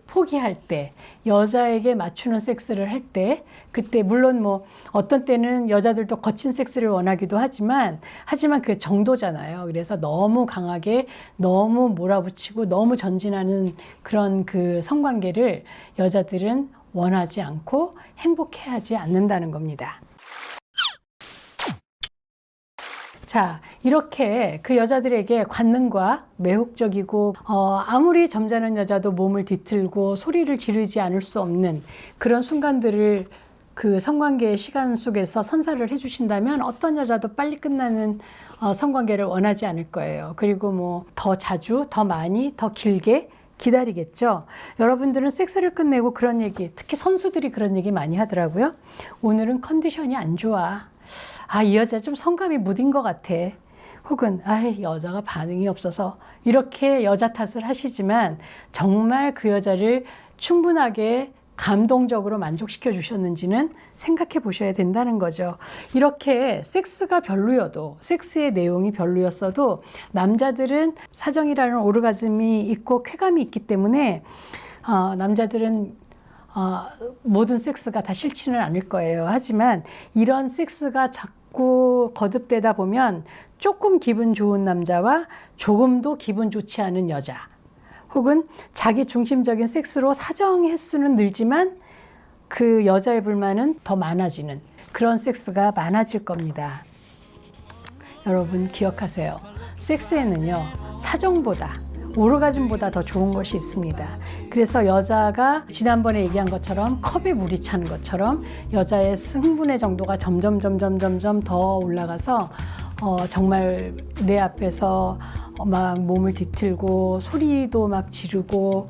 포기할 때, 여자에게 맞추는 섹스를 할 때, 그때 물론 뭐 어떤 때는 여자들도 거친 섹스를 원하기도 하지만 그 정도잖아요. 그래서 너무 강하게 너무 몰아붙이고 너무 전진하는 그런 그 성관계를 여자들은 원하지 않고 행복해하지 않는다는 겁니다. 자, 이렇게 그 여자들에게 관능과 매혹적이고 아무리 점잖은 여자도 몸을 뒤틀고 소리를 지르지 않을 수 없는 그런 순간들을 그 성관계의 시간 속에서 선사를 해주신다면 어떤 여자도 빨리 끝나는 성관계를 원하지 않을 거예요. 그리고 뭐 더 자주, 더 많이, 더 길게 기다리겠죠. 여러분들은 섹스를 끝내고 그런 얘기, 특히 선수들이 그런 얘기 많이 하더라고요. 오늘은 컨디션이 안 좋아. 아, 이 여자 좀 성감이 무딘 것 같아. 혹은 여자가 반응이 없어서 이렇게 여자 탓을 하시지만 정말 그 여자를 충분하게 감동적으로 만족시켜 주셨는지는 생각해 보셔야 된다는 거죠. 이렇게 섹스가 별로여도, 섹스의 내용이 별로였어도 남자들은 사정이라는 오르가즘이 있고 쾌감이 있기 때문에 남자들은 모든 섹스가 다 싫지는 않을 거예요. 하지만 이런 섹스가 자꾸 거듭되다 보면 조금 기분 좋은 남자와 조금도 기분 좋지 않은 여자, 혹은 자기 중심적인 섹스로 사정 횟수는 늘지만 그 여자의 불만은 더 많아지는 그런 섹스가 많아질 겁니다. 여러분 기억하세요. 섹스에는요, 사정보다 오르가즘보다 더 좋은 것이 있습니다. 그래서 여자가 지난번에 얘기한 것처럼 컵에 물이 차는 것처럼 여자의 승분의 정도가 점점 더 올라가서 정말 내 앞에서 막 몸을 뒤틀고 소리도 막 지르고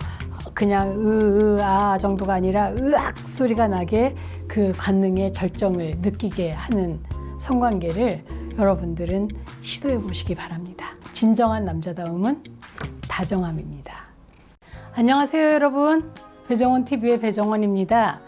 그냥 아 정도가 아니라 으악 소리가 나게 그 관능의 절정을 느끼게 하는 성관계를 여러분들은 시도해 보시기 바랍니다. 진정한 남자다움은 다정함입니다. 안녕하세요, 여러분. 배정원TV의 배정원입니다.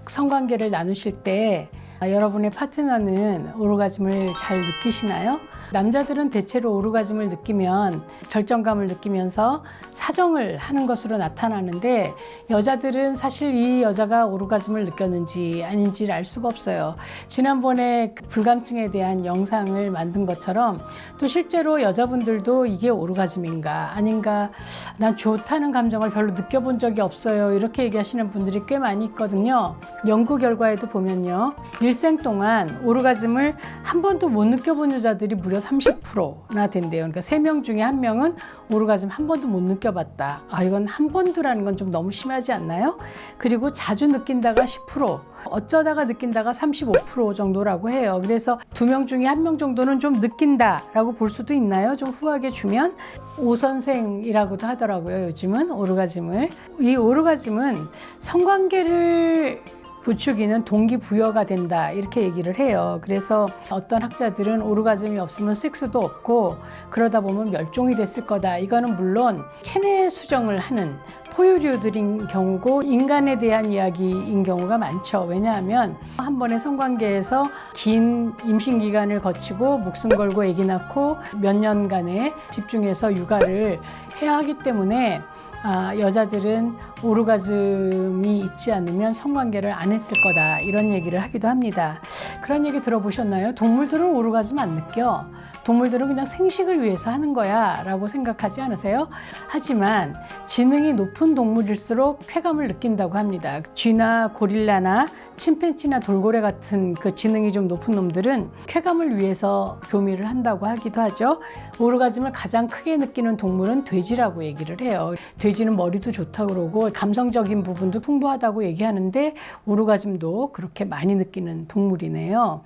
성관계를 나누실 때 여러분의 파트너는 오르가즘을 잘 느끼시나요? 남자들은 대체로 오르가즘을 느끼면 절정감을 느끼면서 사정을 하는 것으로 나타나는데 여자들은 사실 이 여자가 오르가즘을 느꼈는지 아닌지를 알 수가 없어요. 지난번에 불감증에 대한 영상을 만든 것처럼 또 실제로 여자분들도 이게 오르가즘인가 아닌가, 난 좋다는 감정을 별로 느껴본 적이 없어요, 이렇게 얘기하시는 분들이 꽤 많이 있거든요. 연구 결과에도 보면요, 일생 동안 오르가즘을 한 번도 못 느껴본 여자들이 무려 30%나 된대요. 그러니까 3명 중에 1명은 오르가즘 한 번도 못 느껴봤다. 이건 한 번도라는 건 좀 너무 심하지 않나요? 그리고 자주 느낀다가 10%, 어쩌다가 느낀다가 35% 정도라고 해요. 그래서 2명 중에 1명 정도는 좀 느낀다라고 볼 수도 있나요? 좀 후하게 주면 오선생이라고도 하더라고요. 요즘은 오르가즘을. 이 오르가즘은 성관계를 부추기는 동기부여가 된다, 이렇게 얘기를 해요. 그래서 어떤 학자들은 오르가즘이 없으면 섹스도 없고 그러다 보면 멸종이 됐을 거다. 이거는 물론 체내 수정을 하는 포유류들인 경우고 인간에 대한 이야기인 경우가 많죠. 왜냐하면 한 번의 성관계에서 긴 임신 기간을 거치고 목숨 걸고 아기 낳고 몇 년간에 집중해서 육아를 해야 하기 때문에 여자들은 오르가즘이 있지 않으면 성관계를 안 했을 거다, 이런 얘기를 하기도 합니다. 그런 얘기 들어보셨나요? 동물들은 오르가즘 안 느껴. 동물들은 그냥 생식을 위해서 하는 거야 라고 생각하지 않으세요? 하지만 지능이 높은 동물일수록 쾌감을 느낀다고 합니다. 쥐나 고릴라나 침팬지나 돌고래 같은 그 지능이 좀 높은 놈들은 쾌감을 위해서 교미를 한다고 하기도 하죠. 오르가즘을 가장 크게 느끼는 동물은 돼지라고 얘기를 해요. 돼지는 머리도 좋다고 그러고 감성적인 부분도 풍부하다고 얘기하는데 오르가즘도 그렇게 많이 느끼는 동물이네요.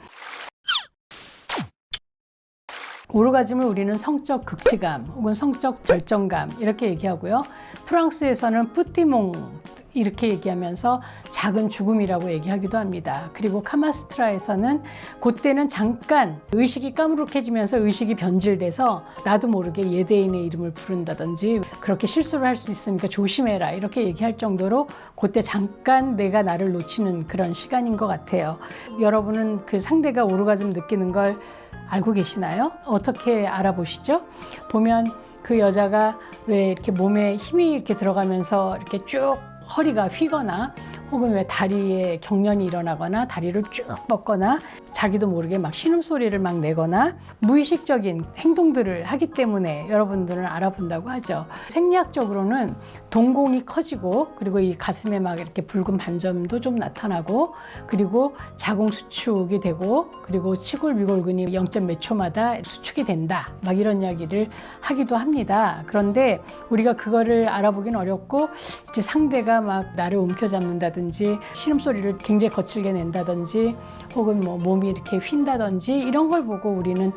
오르가즘을 우리는 성적 극치감 혹은 성적 절정감 이렇게 얘기하고요. 프랑스에서는 뿌띠몽 이렇게 얘기하면서 작은 죽음이라고 얘기하기도 합니다. 그리고 카마스트라에서는 그때는 잠깐 의식이 까무룩해지면서 의식이 변질돼서 나도 모르게 예대인의 이름을 부른다든지 그렇게 실수를 할 수 있으니까 조심해라, 이렇게 얘기할 정도로 그때 잠깐 내가 나를 놓치는 그런 시간인 것 같아요. 여러분은 그 상대가 오르가즘 느끼는 걸 알고 계시나요? 어떻게 알아보시죠? 보면 그 여자가 왜 이렇게 몸에 힘이 이렇게 들어가면서 이렇게 쭉 허리가 휘거나 혹은 왜 다리에 경련이 일어나거나 다리를 쭉 뻗거나 자기도 모르게 막 신음소리를 막 내거나 무의식적인 행동들을 하기 때문에 여러분들은 알아본다고 하죠. 생리학적으로는 동공이 커지고 그리고 이 가슴에 막 이렇게 붉은 반점도 좀 나타나고 그리고 자궁 수축이 되고 그리고 치골미골근이 0. 몇 초마다 수축이 된다, 막 이런 이야기를 하기도 합니다. 그런데 우리가 그거를 알아보긴 어렵고 이제 상대가 막 나를 움켜잡는다든지 난다든지 신음소리를 굉장히 거칠게 낸다든지 혹은 뭐 몸이 이렇게 휜다든지 이런 걸 보고 우리는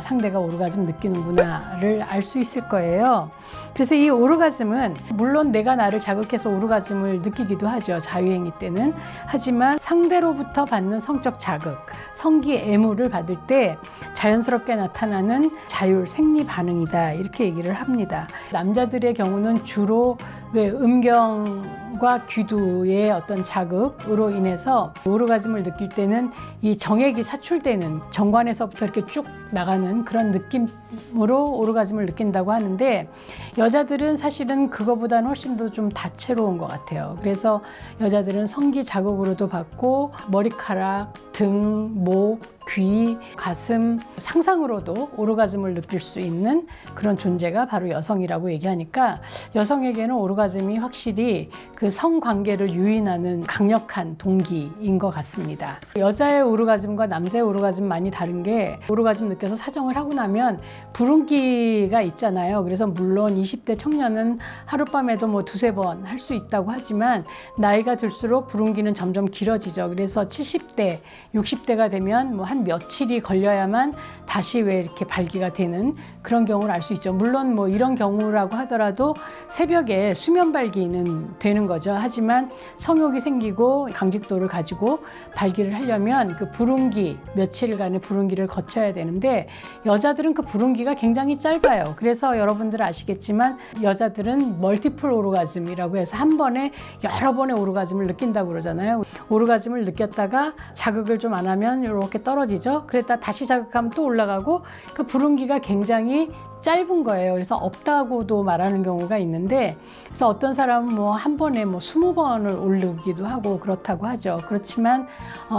상대가 오르가즘 느끼는구나를 알 수 있을 거예요. 그래서 이 오르가즘은 물론 내가 나를 자극해서 오르가즘을 느끼기도 하죠. 자유행위 때는. 하지만 상대로부터 받는 성적 자극, 성기 애무를 받을 때 자연스럽게 나타나는 자율 생리 반응이다. 이렇게 얘기를 합니다. 남자들의 경우는 주로 왜 음경과 귀두의 어떤 자극으로 인해서 오르가즘을 느낄 때는 이 정액이 사출되는 정관에서부터 이렇게 쭉 나가는 그런 느낌으로 오르가즘을 느낀다고 하는데 여자들은 사실은 그거보다는 훨씬 더 좀 다채로운 것 같아요. 그래서 여자들은 성기 자극으로도 받고 머리카락, 등, 목, 귀, 가슴, 상상으로도 오르가즘을 느낄 수 있는 그런 존재가 바로 여성이라고 얘기하니까 여성에게는 오르가즘이 확실히 그 성관계를 유인하는 강력한 동기인 것 같습니다. 여자의 오르가즘과 남자의 오르가즘 많이 다른 게 오르가즘 느껴서 사정을 하고 나면 부름기가 있잖아요. 그래서 물론 20대 청년은 하룻밤에도 뭐 두세 번 할 수 있다고 하지만 나이가 들수록 부름기는 점점 길어지죠. 그래서 70대, 60대가 되면 뭐 한 며칠이 걸려야만 다시 왜 이렇게 발기가 되는 그런 경우를 알 수 있죠. 물론 뭐 이런 경우라고 하더라도 새벽에 수면 발기는 되는 거죠. 하지만 성욕이 생기고 강직도를 가지고 발기를 하려면 그 부름기, 며칠간의 부름기를 거쳐야 되는데 여자들은 그 부름기가 굉장히 짧아요. 그래서 여러분들 아시겠지만 여자들은 멀티플 오르가즘이라고 해서 한 번에 여러 번의 오르가즘을 느낀다고 그러잖아요. 오르가즘을 느꼈다가 자극을 좀 안 하면 이렇게 떨어지죠. 그랬다 다시 자극하면 또 올라가고 그 부름기가 굉장히 짧은 거예요. 그래서 없다고도 말하는 경우가 있는데 그래서 어떤 사람은 뭐 한 번에 뭐 20번을 오르기도 하고 그렇다고 하죠. 그렇지만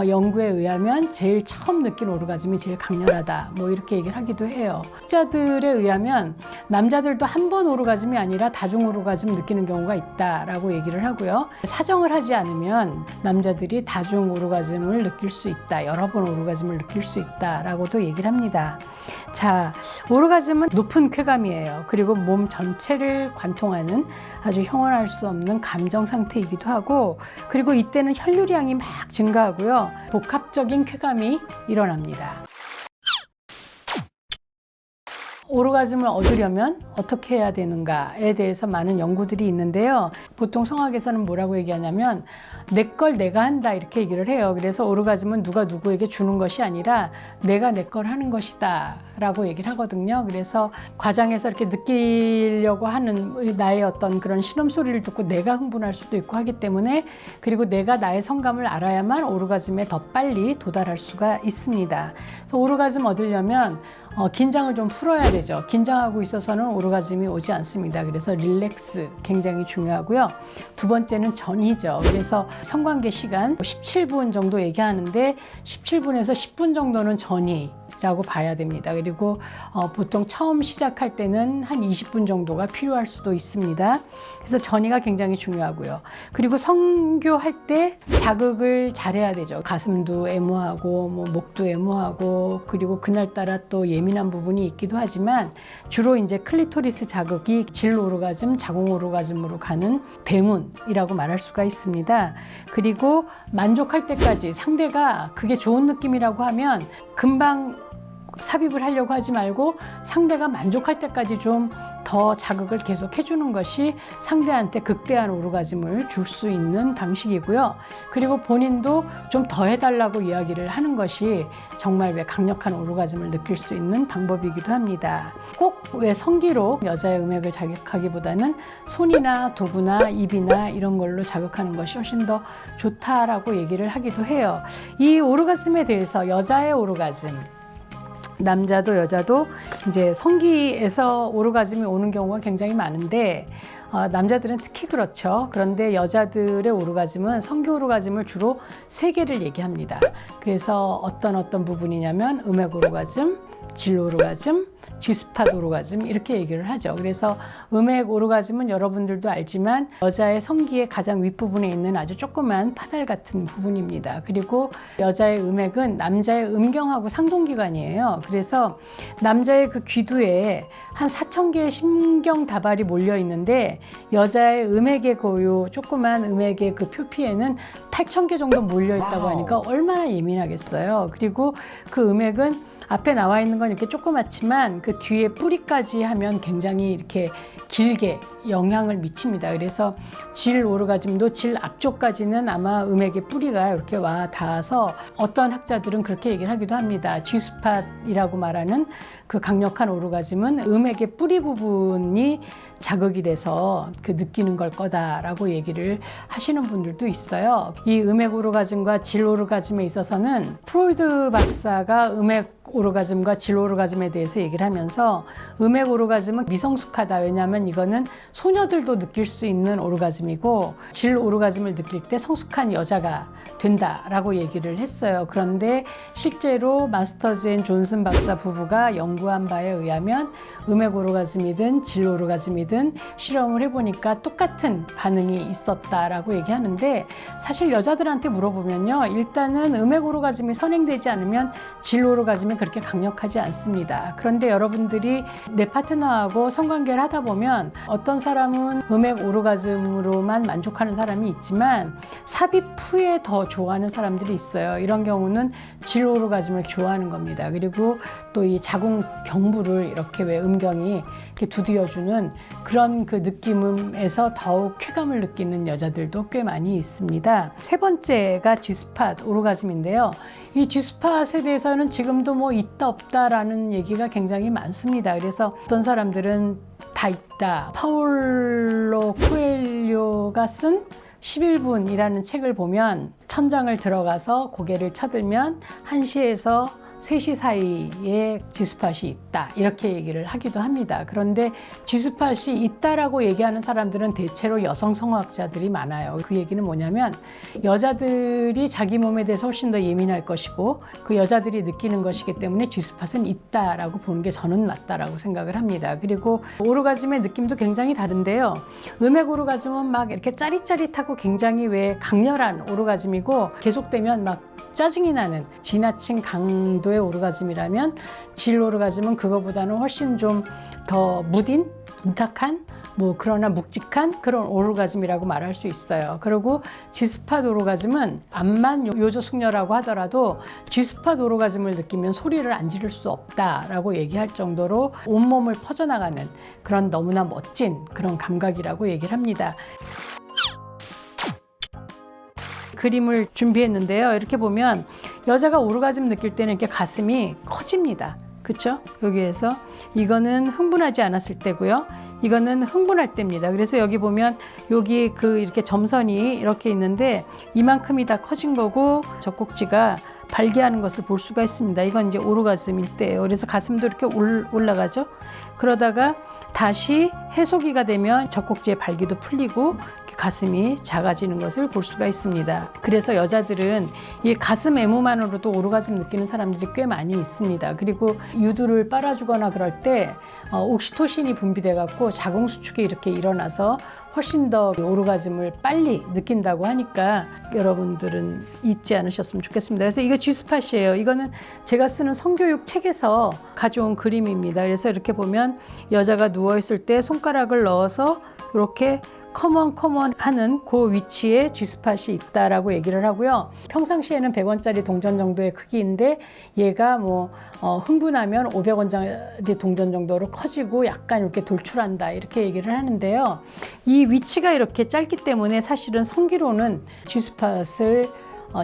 연구에 의하면 제일 처음 느낀 오르가즘이 제일 강렬하다. 뭐 이렇게 얘기를 하기도 해요. 학자들에 의하면 남자들도 한 번 오르가즘이 아니라 다중 오르가즘 느끼는 경우가 있다라고 얘기를 하고요. 사정을 하지 않으면 남자들이 다중 오르가즘을 느낄 수 있다. 여러 번 오르가즘을 느낄 수 있다라고도 얘기를 합니다. 자, 오르가즘은 높은 쾌감이에요. 그리고 몸 전체를 관통하는 아주 형언할 수 없는 감정 상태이기도 하고 그리고 이때는 혈류량이 막 증가하고요. 복합적인 쾌감이 일어납니다. 오르가즘을 얻으려면 어떻게 해야 되는가에 대해서 많은 연구들이 있는데요. 보통 성악에서는 뭐라고 얘기하냐면 내 걸 내가 한다 이렇게 얘기를 해요. 그래서 오르가즘은 누가 누구에게 주는 것이 아니라 내가 내 걸 하는 것이다 라고 얘기를 하거든요. 그래서 과장해서 이렇게 느끼려고 하는 나의 어떤 그런 신음소리를 듣고 내가 흥분할 수도 있고 하기 때문에 그리고 내가 나의 성감을 알아야만 오르가즘에 더 빨리 도달할 수가 있습니다. 그래서 오르가즘 얻으려면 긴장을 좀 풀어야 되죠. 긴장하고 있어서는 오르가즘이 오지 않습니다. 그래서 릴렉스 굉장히 중요하고요. 두 번째는 전이죠. 그래서 성관계 시간 17분 정도 얘기하는데 17분에서 10분 정도는 전이라고 봐야 됩니다. 그리고 보통 처음 시작할 때는 한 20분 정도가 필요할 수도 있습니다. 그래서 전이가 굉장히 중요하고요. 그리고 성교할 때 자극을 잘해야 되죠. 가슴도 애무하고 뭐 목도 애무하고 그리고 그날따라 또 예민한 부분이 있기도 하지만 주로 이제 클리토리스 자극이 질 오르가즘, 자궁 오르가즘으로 가는 대문이라고 말할 수가 있습니다. 그리고 만족할 때까지 상대가 그게 좋은 느낌이라고 하면 금방 삽입을 하려고 하지 말고 상대가 만족할 때까지 좀 더 자극을 계속 해주는 것이 상대한테 극대한 오르가즘을 줄 수 있는 방식이고요. 그리고 본인도 좀 더 해달라고 이야기를 하는 것이 정말 왜 강력한 오르가즘을 느낄 수 있는 방법이기도 합니다. 꼭 왜 성기로 여자의 음액을 자극하기보다는 손이나 도구나 입이나 이런 걸로 자극하는 것이 훨씬 더 좋다라고 얘기를 하기도 해요. 이 오르가즘에 대해서 여자의 오르가즘 남자도 여자도 이제 성기에서 오르가즘이 오는 경우가 굉장히 많은데 남자들은 특히 그렇죠. 그런데 여자들의 오르가즘은 성기 오르가즘을 주로 3개를 얘기합니다. 그래서 어떤 부분이냐면 음액 오르가즘, 질 오르가즘, G스팟 오르가즘 이렇게 얘기를 하죠. 그래서 음액 오르가즘은 여러분들도 알지만 여자의 성기의 가장 윗부분에 있는 아주 조그만 파달 같은 부분입니다. 그리고 여자의 음액은 남자의 음경하고 상동기관이에요. 그래서 남자의 그 귀두에 한 4,000개의 심경다발이 몰려 있는데 여자의 음액의 고요 조그만 음액의 그 표피에는 8,000개 정도 몰려 있다고 하니까 얼마나 예민하겠어요. 그리고 그 음액은 앞에 나와 있는 건 이렇게 조그맣지만 그 뒤에 뿌리까지 하면 굉장히 이렇게 길게 영향을 미칩니다. 그래서 질 오르가즘도 질 앞쪽까지는 아마 음액의 뿌리가 이렇게 와 닿아서 어떤 학자들은 그렇게 얘기를 하기도 합니다. G스팟이라고 말하는 그 강력한 오르가즘은 음액의 뿌리 부분이 자극이 돼서 그 느끼는 걸 거다라고 얘기를 하시는 분들도 있어요. 이 음액 오르가즘과 질 오르가즘에 있어서는 프로이드 박사가 음액 오르가즘과 질 오르가즘에 대해서 얘기를 하면서 음액 오르가즘은 미성숙하다. 왜냐하면 이거는 소녀들도 느낄 수 있는 오르가즘이고 질 오르가즘을 느낄 때 성숙한 여자가 된다라고 얘기를 했어요. 그런데 실제로 마스터즈 앤 존슨 박사 부부가 연구한 바에 의하면 음액 오르가즘이든 질 오르가즘이든 실험을 해보니까 똑같은 반응이 있었다라고 얘기하는데 사실 여자들한테 물어보면요. 일단은 음액 오르가즘이 선행되지 않으면 질 오르가즘이 그렇게 강력하지 않습니다. 그런데 여러분들이 내 파트너하고 성관계를 하다 보면 어떤 사람은 음액 오르가즘으로만 만족하는 사람이 있지만 삽입 후에 더 좋아하는 사람들이 있어요. 이런 경우는 질 오르가즘을 좋아하는 겁니다. 그리고 또 이 자궁 경부를 이렇게 왜 음경이 이렇게 두드려주는 그런 그 느낌에서 더욱 쾌감을 느끼는 여자들도 꽤 많이 있습니다. 세 번째가 G스팟 오르가즘인데요. 이 G스팟에 대해서는 지금도 뭐 있다 없다라는 얘기가 굉장히 많습니다. 그래서 어떤 사람들은 다 있다. 파울로 코엘료가 쓴 11분이라는 책을 보면 천장을 들어가서 고개를 쳐들면 1시에서 3시 사이에 G스팟이 있다 이렇게 얘기를 하기도 합니다. 그런데 G스팟이 있다라고 얘기하는 사람들은 대체로 여성 성학자들이 많아요. 그 얘기는 뭐냐면 여자들이 자기 몸에 대해서 훨씬 더 예민할 것이고 그 여자들이 느끼는 것이기 때문에 G스팟은 있다라고 보는 게 저는 맞다라고 생각을 합니다. 그리고 오르가즘의 느낌도 굉장히 다른데요. 음액 오르가즘은 막 이렇게 짜릿짜릿하고 굉장히 왜 강렬한 오르가즘이고 계속되면 막 짜증이 나는 지나친 강도의 오르가즘이라면 질 오르가즘은 그거보다는 훨씬 좀 더 무딘, 은탁한 뭐 그러나 묵직한 그런 오르가즘이라고 말할 수 있어요. 그리고 G스팟 오르가즘은 암만 요조 숙녀라고 하더라도 G스팟 오르가즘을 느끼면 소리를 안 지를 수 없다라고 얘기할 정도로 온몸을 퍼져나가는 그런 너무나 멋진 그런 감각이라고 얘기를 합니다. 그림을 준비했는데요. 이렇게 보면 여자가 오르가즘 느낄 때는 이렇게 가슴이 커집니다. 그렇죠? 여기에서 이거는 흥분하지 않았을 때고요. 이거는 흥분할 때입니다. 그래서 여기 보면 여기 그 이렇게 점선이 이렇게 있는데 이만큼이 다 커진 거고 젖꼭지가 발기하는 것을 볼 수가 있습니다. 이건 이제 오르가즘일 때예요. 그래서 가슴도 이렇게 올라가죠. 그러다가 다시 해소기가 되면 젖꼭지의 발기도 풀리고 가슴이 작아지는 것을 볼 수가 있습니다. 그래서 여자들은 이 가슴 애무만으로도 오르가즘 느끼는 사람들이 꽤 많이 있습니다. 그리고 유두를 빨아주거나 그럴 때 옥시토신이 분비돼 갖고 자궁 수축이 이렇게 일어나서 훨씬 더 오르가즘을 빨리 느낀다고 하니까 여러분들은 잊지 않으셨으면 좋겠습니다. 그래서 이거 G스팟이에요. 이거는 제가 쓰는 성교육 책에서 가져온 그림입니다. 그래서 이렇게 보면 여자가 누워있을 때 손가락을 넣어서 이렇게 커먼 하는 그 위치에 G스팟이 있다라고 얘기를 하고요. 평상시에는 100원짜리 동전 정도의 크기인데 얘가 뭐 흥분하면 500원짜리 동전 정도로 커지고 약간 이렇게 돌출한다 이렇게 얘기를 하는데요. 이 위치가 이렇게 짧기 때문에 사실은 성기로는 G스팟을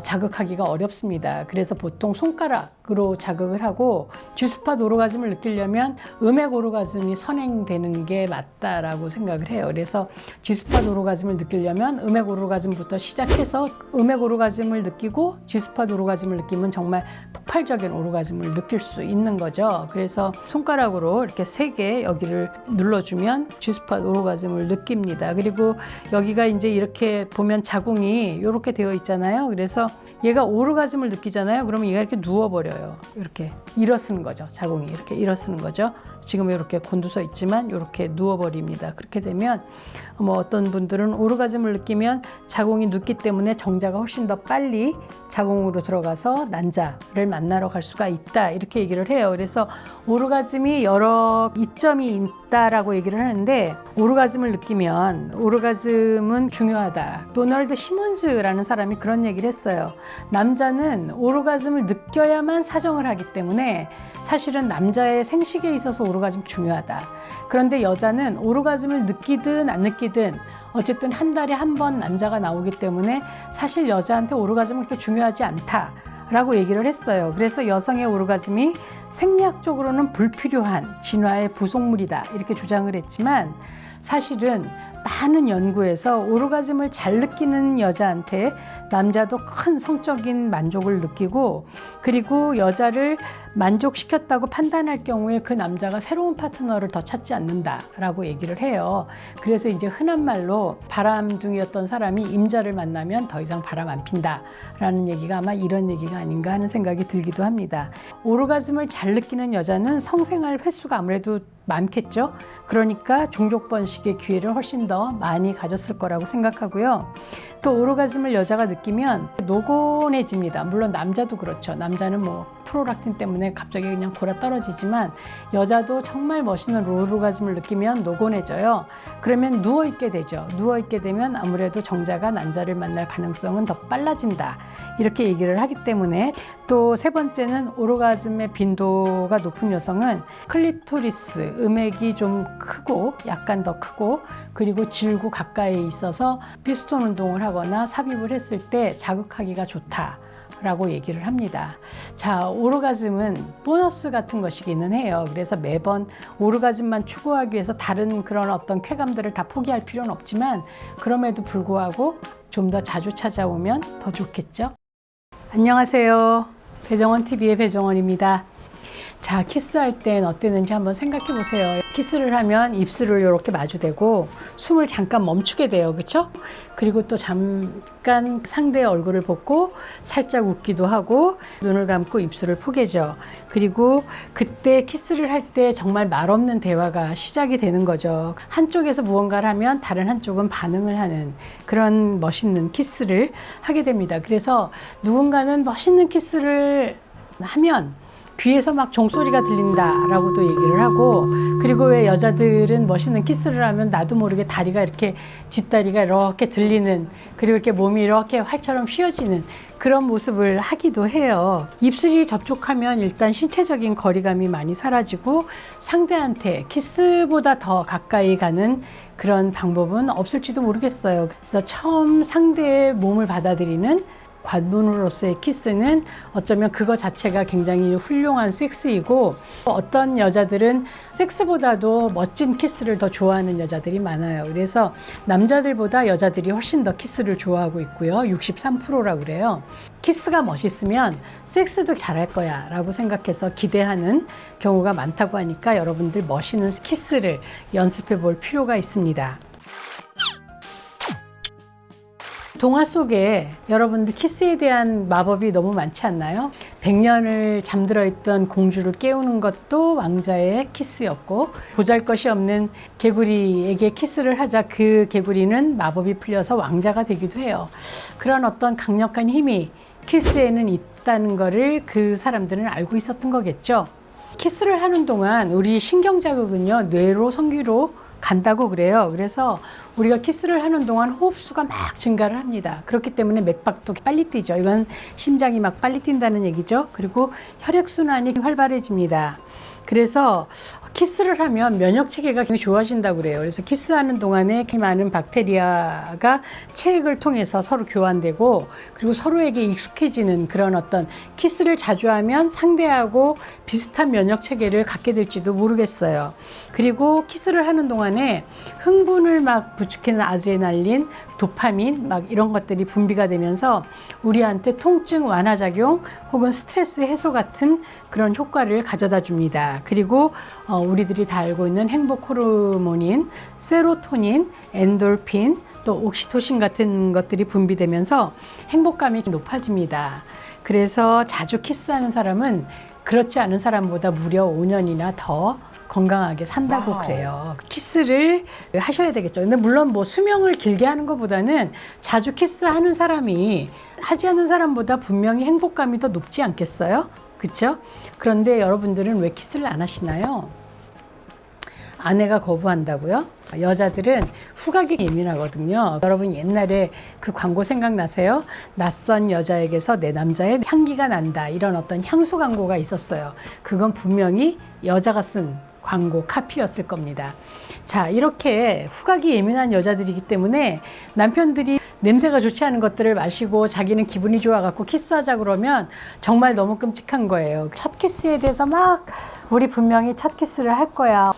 자극하기가 어렵습니다. 그래서 보통 손가락으로 자극을 하고 G스팟 오르가즘을 느끼려면 음액 오르가즘이 선행되는 게 맞다라고 생각을 해요. 그래서 G스팟 오르가즘을 느끼려면 음액 오르가즘부터 시작해서 음액 오르가즘을 느끼고 G스팟 오르가즘을 느끼면 정말 폭발적인 오르가즘을 느낄 수 있는 거죠. 그래서 손가락으로 이렇게 3개 여기를 눌러주면 G스팟 오르가즘을 느낍니다. 그리고 여기가 이제 이렇게 보면 자궁이 이렇게 되어 있잖아요. 그래서 얘가 오르가즘을 느끼잖아요. 그러면 얘가 이렇게 누워버려요. 이렇게 일어서는 거죠. 자궁이 이렇게 일어서는 거죠. 지금 이렇게 곤두서 있지만 이렇게 누워버립니다. 그렇게 되면 뭐 어떤 분들은 오르가즘을 느끼면 자궁이 눕기 때문에 정자가 훨씬 더 빨리 자궁으로 들어가서 난자를 만나러 갈 수가 있다. 이렇게 얘기를 해요. 그래서 오르가즘이 여러 이점이 있다라고 얘기를 하는데, 오르가즘을 느끼면 오르가즘은 중요하다. 도널드 시몬즈라는 사람이 그런 얘기를 했어요. 남자는 오르가즘을 느껴야만 사정을 하기 때문에 사실은 남자의 생식에 있어서 오르가즘 중요하다. 그런데 여자는 오르가즘을 느끼든 안 느끼든 어쨌든 한 달에 한 번 난자가 나오기 때문에 사실 여자한테 오르가즘은 그렇게 중요하지 않다라고 얘기를 했어요. 그래서 여성의 오르가즘이 생리학적으로는 불필요한 진화의 부속물이다 이렇게 주장을 했지만, 사실은 많은 연구에서 오르가즘을 잘 느끼는 여자한테 남자도 큰 성적인 만족을 느끼고, 그리고 여자를 만족시켰다고 판단할 경우에 그 남자가 새로운 파트너를 더 찾지 않는다라고 얘기를 해요. 그래서 이제 흔한 말로 바람둥이였던 사람이 임자를 만나면 더 이상 바람 안 핀다라는 얘기가 아마 이런 얘기가 아닌가 하는 생각이 들기도 합니다. 오르가즘을 잘 느끼는 여자는 성생활 횟수가 아무래도 많겠죠. 그러니까 종족 번식의 기회를 훨씬 더 많이 가졌을 거라고 생각하고요. 또 오르가즘을 여자가 느끼면 노곤해집니다. 물론 남자도 그렇죠. 남자는 뭐 프로락틴 때문에 갑자기 그냥 골아 떨어지지만, 여자도 정말 멋있는 오르가즘을 느끼면 노곤해져요. 그러면 누워있게 되죠. 누워있게 되면 아무래도 정자가 난자를 만날 가능성은 더 빨라진다. 이렇게 얘기를 하기 때문에, 또 세 번째는 오르가즘의 빈도가 높은 여성은 클리토리스, 음액이 좀 크고 약간 더 크고 그리고 질구 가까이 있어서 피스톤 운동을 하거나 삽입을 했을 때 자극하기가 좋다라고 얘기를 합니다. 자, 오르가즘은 보너스 같은 것이기는 해요. 그래서 매번 오르가즘만 추구하기 위해서 다른 그런 어떤 쾌감들을 다 포기할 필요는 없지만, 그럼에도 불구하고 좀 더 자주 찾아오면 더 좋겠죠. 안녕하세요. 배정원TV의 배정원입니다. 자, 키스할 땐 어땠는지 한번 생각해 보세요. 키스를 하면 입술을 이렇게 마주대고 숨을 잠깐 멈추게 돼요. 그렇죠? 그리고 또 잠깐 상대의 얼굴을 보고 살짝 웃기도 하고 눈을 감고 입술을 포개죠. 그리고 그때 키스를 할 때 정말 말없는 대화가 시작이 되는 거죠. 한쪽에서 무언가를 하면 다른 한쪽은 반응을 하는 그런 멋있는 키스를 하게 됩니다. 그래서 누군가는 멋있는 키스를 하면 귀에서 막 종소리가 들린다라고도 얘기를 하고, 그리고 왜 여자들은 멋있는 키스를 하면 나도 모르게 다리가 이렇게 뒷다리가 이렇게 들리는, 그리고 이렇게 몸이 이렇게 활처럼 휘어지는 그런 모습을 하기도 해요. 입술이 접촉하면 일단 신체적인 거리감이 많이 사라지고 상대한테 키스보다 더 가까이 가는 그런 방법은 없을지도 모르겠어요. 그래서 처음 상대의 몸을 받아들이는 관문으로서의 키스는 어쩌면 그거 자체가 굉장히 훌륭한 섹스이고, 어떤 여자들은 섹스보다도 멋진 키스를 더 좋아하는 여자들이 많아요. 그래서 남자들보다 여자들이 훨씬 더 키스를 좋아하고 있고요. 63%라고 그래요. 키스가 멋있으면 섹스도 잘할 거야 라고 생각해서 기대하는 경우가 많다고 하니까 여러분들 멋있는 키스를 연습해 볼 필요가 있습니다. 동화 속에 여러분들 키스에 대한 마법이 너무 많지 않나요? 100년을 잠들어 있던 공주를 깨우는 것도 왕자의 키스였고, 보잘것이 없는 개구리에게 키스를 하자 그 개구리는 마법이 풀려서 왕자가 되기도 해요. 그런 어떤 강력한 힘이 키스에는 있다는 거를 그 사람들은 알고 있었던 거겠죠. 키스를 하는 동안 우리 신경자극은요, 뇌로 성기로 간다고 그래요. 그래서 우리가 키스를 하는 동안 호흡수가 막 증가를 합니다. 그렇기 때문에 맥박도 빨리 뛰죠. 이건 심장이 막 빨리 뛴다는 얘기죠. 그리고 혈액순환이 활발해집니다. 그래서 키스를 하면 면역체계가 굉장히 좋아진다고 그래요. 그래서 키스하는 동안에 많은 박테리아가 체액을 통해서 서로 교환되고, 그리고 서로에게 익숙해지는 그런 어떤, 키스를 자주 하면 상대하고 비슷한 면역체계를 갖게 될지도 모르겠어요. 그리고 키스를 하는 동안에 흥분을 막 부추기는 아드레날린, 도파민 막 이런 것들이 분비가 되면서 우리한테 통증 완화 작용 혹은 스트레스 해소 같은 그런 효과를 가져다 줍니다. 그리고 우리들이 다 알고 있는 행복 호르몬인 세로토닌, 엔돌핀, 또 옥시토신 같은 것들이 분비되면서 행복감이 높아집니다. 그래서 자주 키스하는 사람은 그렇지 않은 사람보다 무려 5년이나 더 건강하게 산다고 그래요. 키스를 하셔야 되겠죠. 근데 물론 뭐 수명을 길게 하는 것보다는 자주 키스하는 사람이 하지 않는 사람보다 분명히 행복감이 더 높지 않겠어요? 그렇죠? 그런데 여러분들은 왜 키스를 안 하시나요? 아내가 거부한다고요? 여자들은 후각이 예민하거든요. 여러분 옛날에 그 광고 생각나세요? 낯선 여자에게서 내 남자의 향기가 난다. 이런 어떤 향수 광고가 있었어요. 그건 분명히 여자가 쓴 광고 카피였을 겁니다. 자, 이렇게 후각이 예민한 여자들이기 때문에 남편들이 냄새가 좋지 않은 것들을 마시고 자기는 기분이 좋아갖고 키스하자 그러면 정말 너무 끔찍한 거예요. 첫 키스에 대해서 막 우리 분명히 첫 키스를 할 거야.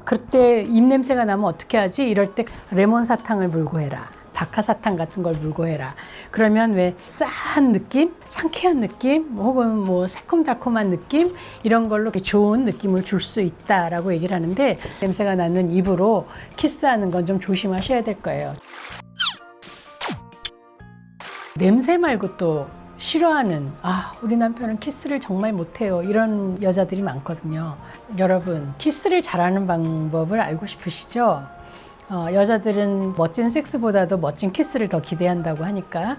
그때 입냄새가 나면 어떻게 하지? 이럴 때 레몬 사탕을 물고 해라. 박하사탕 같은 걸 물고 해라. 그러면 왜 싸한 느낌, 상쾌한 느낌, 혹은 뭐 새콤달콤한 느낌 이런 걸로 좋은 느낌을 줄 수 있다라고 얘기를 하는데 냄새가 나는 입으로 키스하는 건 좀 조심하셔야 될 거예요. 냄새 말고 또 싫어하는 우리 남편은 키스를 정말 못해요 이런 여자들이 많거든요. 여러분 키스를 잘하는 방법을 알고 싶으시죠? 여자들은 멋진 섹스보다도 멋진 키스를 더 기대한다고 하니까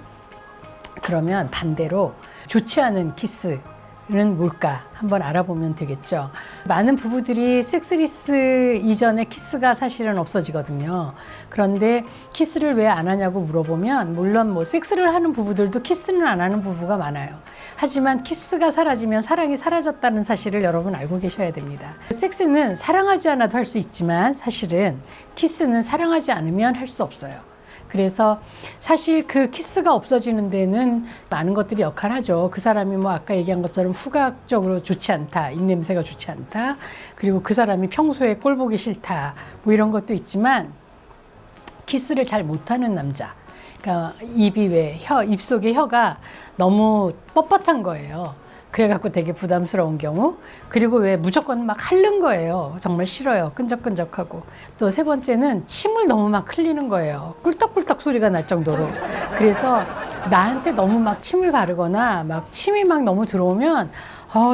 그러면 반대로 좋지 않은 키스는 뭘까 한번 알아보면 되겠죠. 많은 부부들이 섹스리스 이전에 키스가 사실은 없어지거든요. 그런데 키스를 왜 안 하냐고 물어보면 물론 뭐 섹스를 하는 부부들도 키스는 안 하는 부부가 많아요. 하지만 키스가 사라지면 사랑이 사라졌다는 사실을 여러분 알고 계셔야 됩니다. 섹스는 사랑하지 않아도 할 수 있지만 사실은 키스는 사랑하지 않으면 할 수 없어요. 그래서 사실 그 키스가 없어지는 데는 많은 것들이 역할하죠. 그 사람이 뭐 아까 얘기한 것처럼 후각적으로 좋지 않다, 입냄새가 좋지 않다, 그리고 그 사람이 평소에 꼴 보기 싫다, 뭐 이런 것도 있지만 키스를 잘 못하는 남자, 그러니까 입속의 혀가 너무 뻣뻣한 거예요. 그래갖고 되게 부담스러운 경우. 그리고 왜 무조건 막 핥는 거예요. 정말 싫어요. 끈적끈적하고. 또 세 번째는 침을 너무 막 흘리는 거예요. 꿀떡꿀떡 소리가 날 정도로. 그래서 나한테 너무 막 침을 바르거나 막 침이 막 너무 들어오면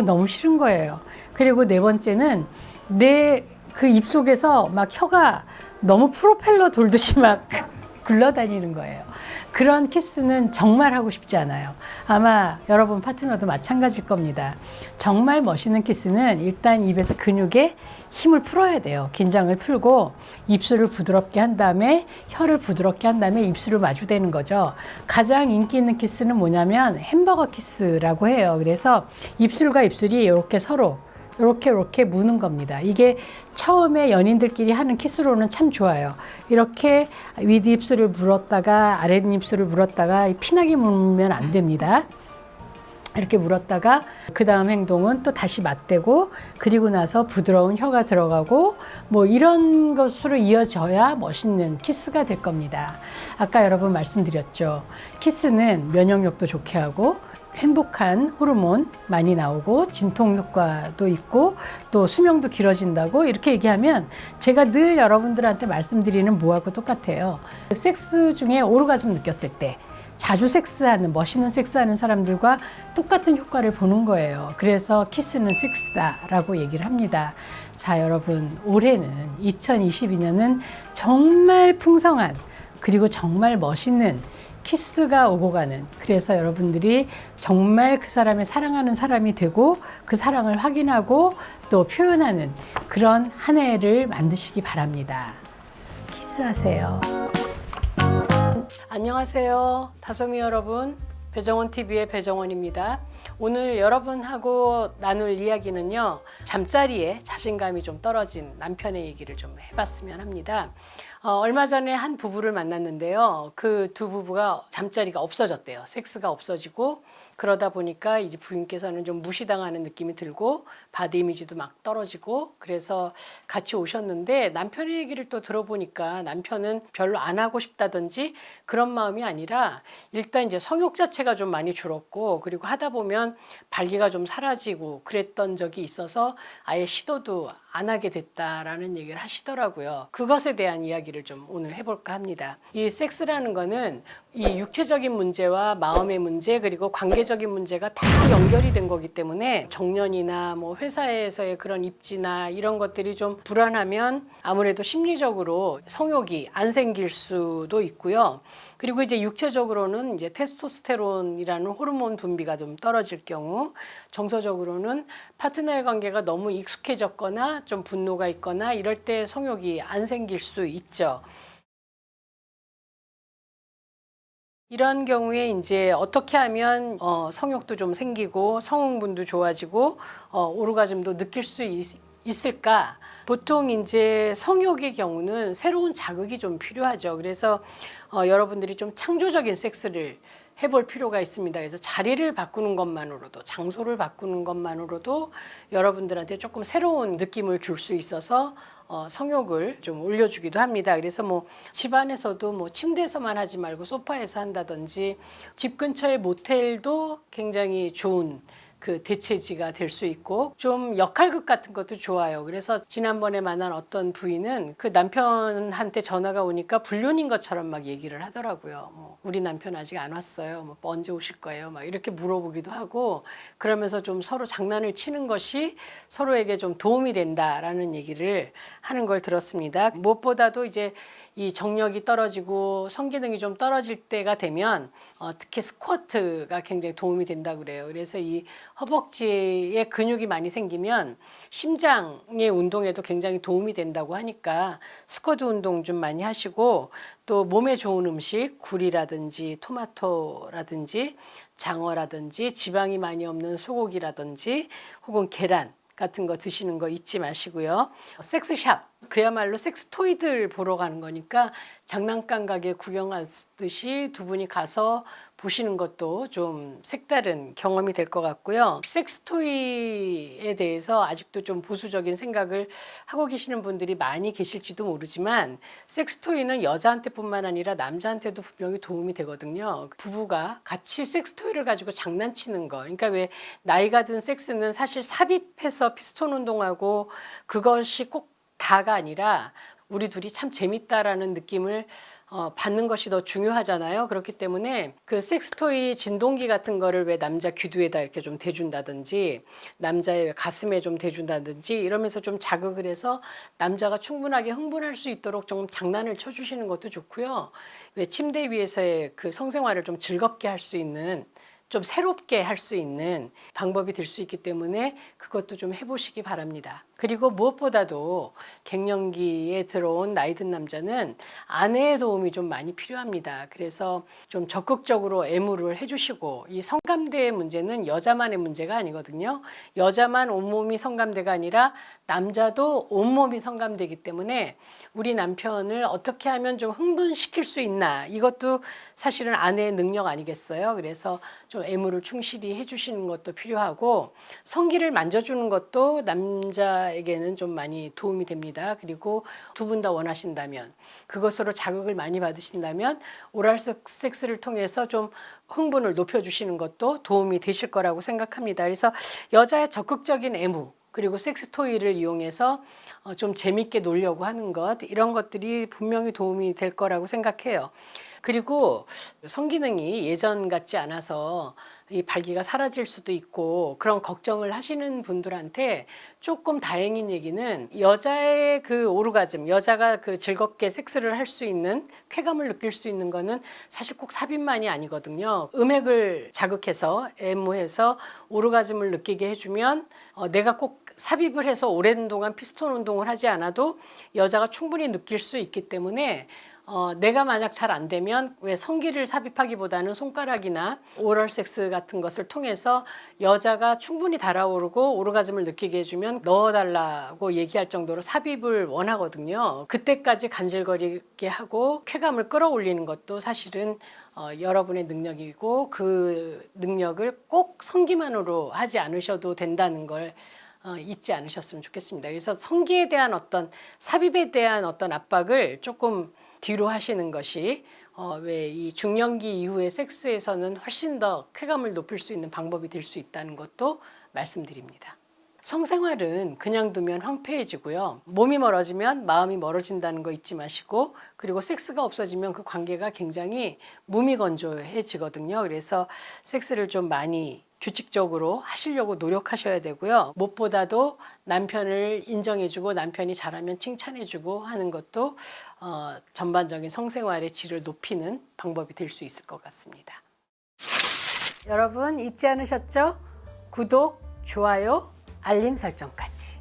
너무 싫은 거예요. 그리고 네 번째는 내 그 입속에서 막 혀가 너무 프로펠러 돌듯이 막 굴러다니는 거예요. 그런 키스는 정말 하고 싶지 않아요. 아마 여러분 파트너도 마찬가지일 겁니다. 정말 멋있는 키스는 일단 입에서 근육에 힘을 풀어야 돼요. 긴장을 풀고 입술을 부드럽게 한 다음에 혀를 부드럽게 한 다음에 입술을 마주대는 거죠. 가장 인기 있는 키스는 뭐냐면 햄버거 키스라고 해요. 그래서 입술과 입술이 이렇게 서로 이렇게 무는 겁니다. 이게 처음에 연인들끼리 하는 키스로는 참 좋아요. 이렇게 윗입술을 물었다가 아랫입술을 물었다가 피나게 물면 안 됩니다. 이렇게 물었다가 그 다음 행동은 또 다시 맞대고 그리고 나서 부드러운 혀가 들어가고 뭐 이런 것으로 이어져야 멋있는 키스가 될 겁니다. 아까 여러분 말씀드렸죠. 키스는 면역력도 좋게 하고 행복한 호르몬 많이 나오고 진통 효과도 있고 또 수명도 길어진다고 이렇게 얘기하면 제가 늘 여러분들한테 말씀드리는 뭐하고 똑같아요. 섹스 중에 오르가즘 느꼈을 때 자주 섹스하는 멋있는 섹스하는 사람들과 똑같은 효과를 보는 거예요. 그래서 키스는 섹스다라고 얘기를 합니다. 자, 여러분 올해는 2022년은 정말 풍성한 그리고 정말 멋있는 키스가 오고 가는, 그래서 여러분들이 정말 그 사람의 사랑하는 사람이 되고 그 사랑을 확인하고 또 표현하는 그런 한 해를 만드시기 바랍니다. 키스하세요. 안녕하세요. 다솜이 여러분, 배정원TV의 배정원입니다. 오늘 여러분하고 나눌 이야기는요, 잠자리에 자신감이 좀 떨어진 남편의 얘기를 좀 해봤으면 합니다. 얼마 전에 한 부부를 만났는데요. 그 두 부부가 잠자리가 없어졌대요. 섹스가 없어지고 그러다 보니까 이제 부인께서는 좀 무시당하는 느낌이 들고 바디 이미지도 막 떨어지고 그래서 같이 오셨는데 남편의 얘기를 또 들어보니까 남편은 별로 안 하고 싶다든지 그런 마음이 아니라 일단 이제 성욕 자체가 좀 많이 줄었고 그리고 하다 보면 발기가 좀 사라지고 그랬던 적이 있어서 아예 시도도 안 하게 됐다라는 얘기를 하시더라고요. 그것에 대한 이야기를 좀 오늘 해볼까 합니다. 이 섹스라는 거는 이 육체적인 문제와 마음의 문제 그리고 관계적인 문제가 다 연결이 된 거기 때문에 정년이나 뭐 회사에서의 그런 입지나 이런 것들이 좀 불안하면 아무래도 심리적으로 성욕이 안 생길 수도 있고요. 그리고 이제 육체적으로는 이제 테스토스테론이라는 호르몬 분비가 좀 떨어질 경우, 정서적으로는 파트너의 관계가 너무 익숙해졌거나 좀 분노가 있거나 이럴 때 성욕이 안 생길 수 있죠. 이런 경우에 이제 어떻게 하면 성욕도 좀 생기고 성흥분도 좋아지고 오르가즘도 느낄 수 있을까? 보통 이제 성욕의 경우는 새로운 자극이 좀 필요하죠. 그래서 여러분들이 좀 창조적인 섹스를 해볼 필요가 있습니다. 그래서 자리를 바꾸는 것만으로도, 장소를 바꾸는 것만으로도 여러분들한테 조금 새로운 느낌을 줄 수 있어서 성욕을 좀 올려주기도 합니다. 그래서 뭐 집안에서도 뭐 침대에서만 하지 말고 소파에서 한다든지 집 근처의 모텔도 굉장히 좋은 그 대체지가 될 수 있고 좀 역할극 같은 것도 좋아요. 그래서 지난번에 만난 어떤 부인은 그 남편한테 전화가 오니까 불륜인 것처럼 막 얘기를 하더라고요. 뭐 우리 남편 아직 안 왔어요. 뭐 언제 오실 거예요? 막 이렇게 물어보기도 하고 그러면서 좀 서로 장난을 치는 것이 서로에게 좀 도움이 된다라는 얘기를 하는 걸 들었습니다. 무엇보다도 이제 이 정력이 떨어지고 성기능이 좀 떨어질 때가 되면 특히 스쿼트가 굉장히 도움이 된다 그래요. 그래서 이 허벅지에 근육이 많이 생기면 심장의 운동에도 굉장히 도움이 된다고 하니까 스쿼트 운동 좀 많이 하시고 또 몸에 좋은 음식 굴이라든지 토마토라든지 장어라든지 지방이 많이 없는 소고기라든지 혹은 계란 같은 거 드시는 거 잊지 마시고요. 섹스샵, 그야말로 섹스토이들 보러 가는 거니까 장난감 가게 구경하듯이 두 분이 가서 보시는 것도 좀 색다른 경험이 될 것 같고요. 섹스토이에 대해서 아직도 좀 보수적인 생각을 하고 계시는 분들이 많이 계실지도 모르지만 섹스토이는 여자한테뿐만 아니라 남자한테도 분명히 도움이 되거든요. 부부가 같이 섹스토이를 가지고 장난치는 거. 그러니까 왜 나이가 든 섹스는 사실 삽입해서 피스톤 운동하고 그것이 꼭 다가 아니라 우리 둘이 참 재밌다라는 느낌을 받는 것이 더 중요하잖아요. 그렇기 때문에 그 섹스토이 진동기 같은 거를 왜 남자 귀두에다 이렇게 좀 대준다든지 남자의 가슴에 좀 대준다든지 이러면서 좀 자극을 해서 남자가 충분하게 흥분할 수 있도록 좀 장난을 쳐주시는 것도 좋고요. 왜 침대 위에서의 그 성생활을 좀 즐겁게 할 수 있는 좀 새롭게 할 수 있는 방법이 될 수 있기 때문에 그것도 좀 해보시기 바랍니다. 그리고 무엇보다도 갱년기에 들어온 나이 든 남자는 아내의 도움이 좀 많이 필요합니다. 그래서 좀 적극적으로 애무를 해주시고 이 성감대의 문제는 여자만의 문제가 아니거든요. 여자만 온몸이 성감대가 아니라 남자도 온몸이 성감대이기 때문에 우리 남편을 어떻게 하면 좀 흥분시킬 수 있나 이것도 사실은 아내의 능력 아니겠어요. 그래서 좀 애무를 충실히 해주시는 것도 필요하고 성기를 만져주는 것도 남자에게는 좀 많이 도움이 됩니다. 그리고 두 분 다 원하신다면 그것으로 자극을 많이 받으신다면 오랄 섹스를 통해서 좀 흥분을 높여주시는 것도 도움이 되실 거라고 생각합니다. 그래서 여자의 적극적인 애무 그리고 섹스 토이를 이용해서 좀 재밌게 놀려고 하는 것 이런 것들이 분명히 도움이 될 거라고 생각해요. 그리고 성기능이 예전 같지 않아서 이 발기가 사라질 수도 있고 그런 걱정을 하시는 분들한테 조금 다행인 얘기는 여자의 그 오르가즘, 여자가 그 즐겁게 섹스를 할 수 있는 쾌감을 느낄 수 있는 거는 사실 꼭 삽입만이 아니거든요. 음액을 자극해서 애무해서 오르가즘을 느끼게 해주면 내가 꼭 삽입을 해서 오랜 동안 피스톤 운동을 하지 않아도 여자가 충분히 느낄 수 있기 때문에 내가 만약 잘 안 되면 왜 성기를 삽입하기보다는 손가락이나 오럴 섹스 같은 것을 통해서 여자가 충분히 달아오르고 오르가즘을 느끼게 해주면 넣어달라고 얘기할 정도로 삽입을 원하거든요. 그때까지 간질거리게 하고 쾌감을 끌어올리는 것도 사실은 여러분의 능력이고 그 능력을 꼭 성기만으로 하지 않으셔도 된다는 걸 잊지 않으셨으면 좋겠습니다. 그래서 성기에 대한 어떤 삽입에 대한 어떤 압박을 조금 뒤로 하시는 것이 왜 이 중년기 이후의 섹스에서는 훨씬 더 쾌감을 높일 수 있는 방법이 될 수 있다는 것도 말씀드립니다. 성생활은 그냥 두면 황폐해지고요. 몸이 멀어지면 마음이 멀어진다는 거 잊지 마시고, 그리고 섹스가 없어지면 그 관계가 굉장히 무미건조해지거든요. 그래서 섹스를 좀 많이 규칙적으로 하시려고 노력하셔야 되고요. 무엇보다도 남편을 인정해주고 남편이 잘하면 칭찬해주고 하는 것도 전반적인 성생활의 질을 높이는 방법이 될 수 있을 것 같습니다. 여러분 잊지 않으셨죠? 구독, 좋아요, 알림 설정까지.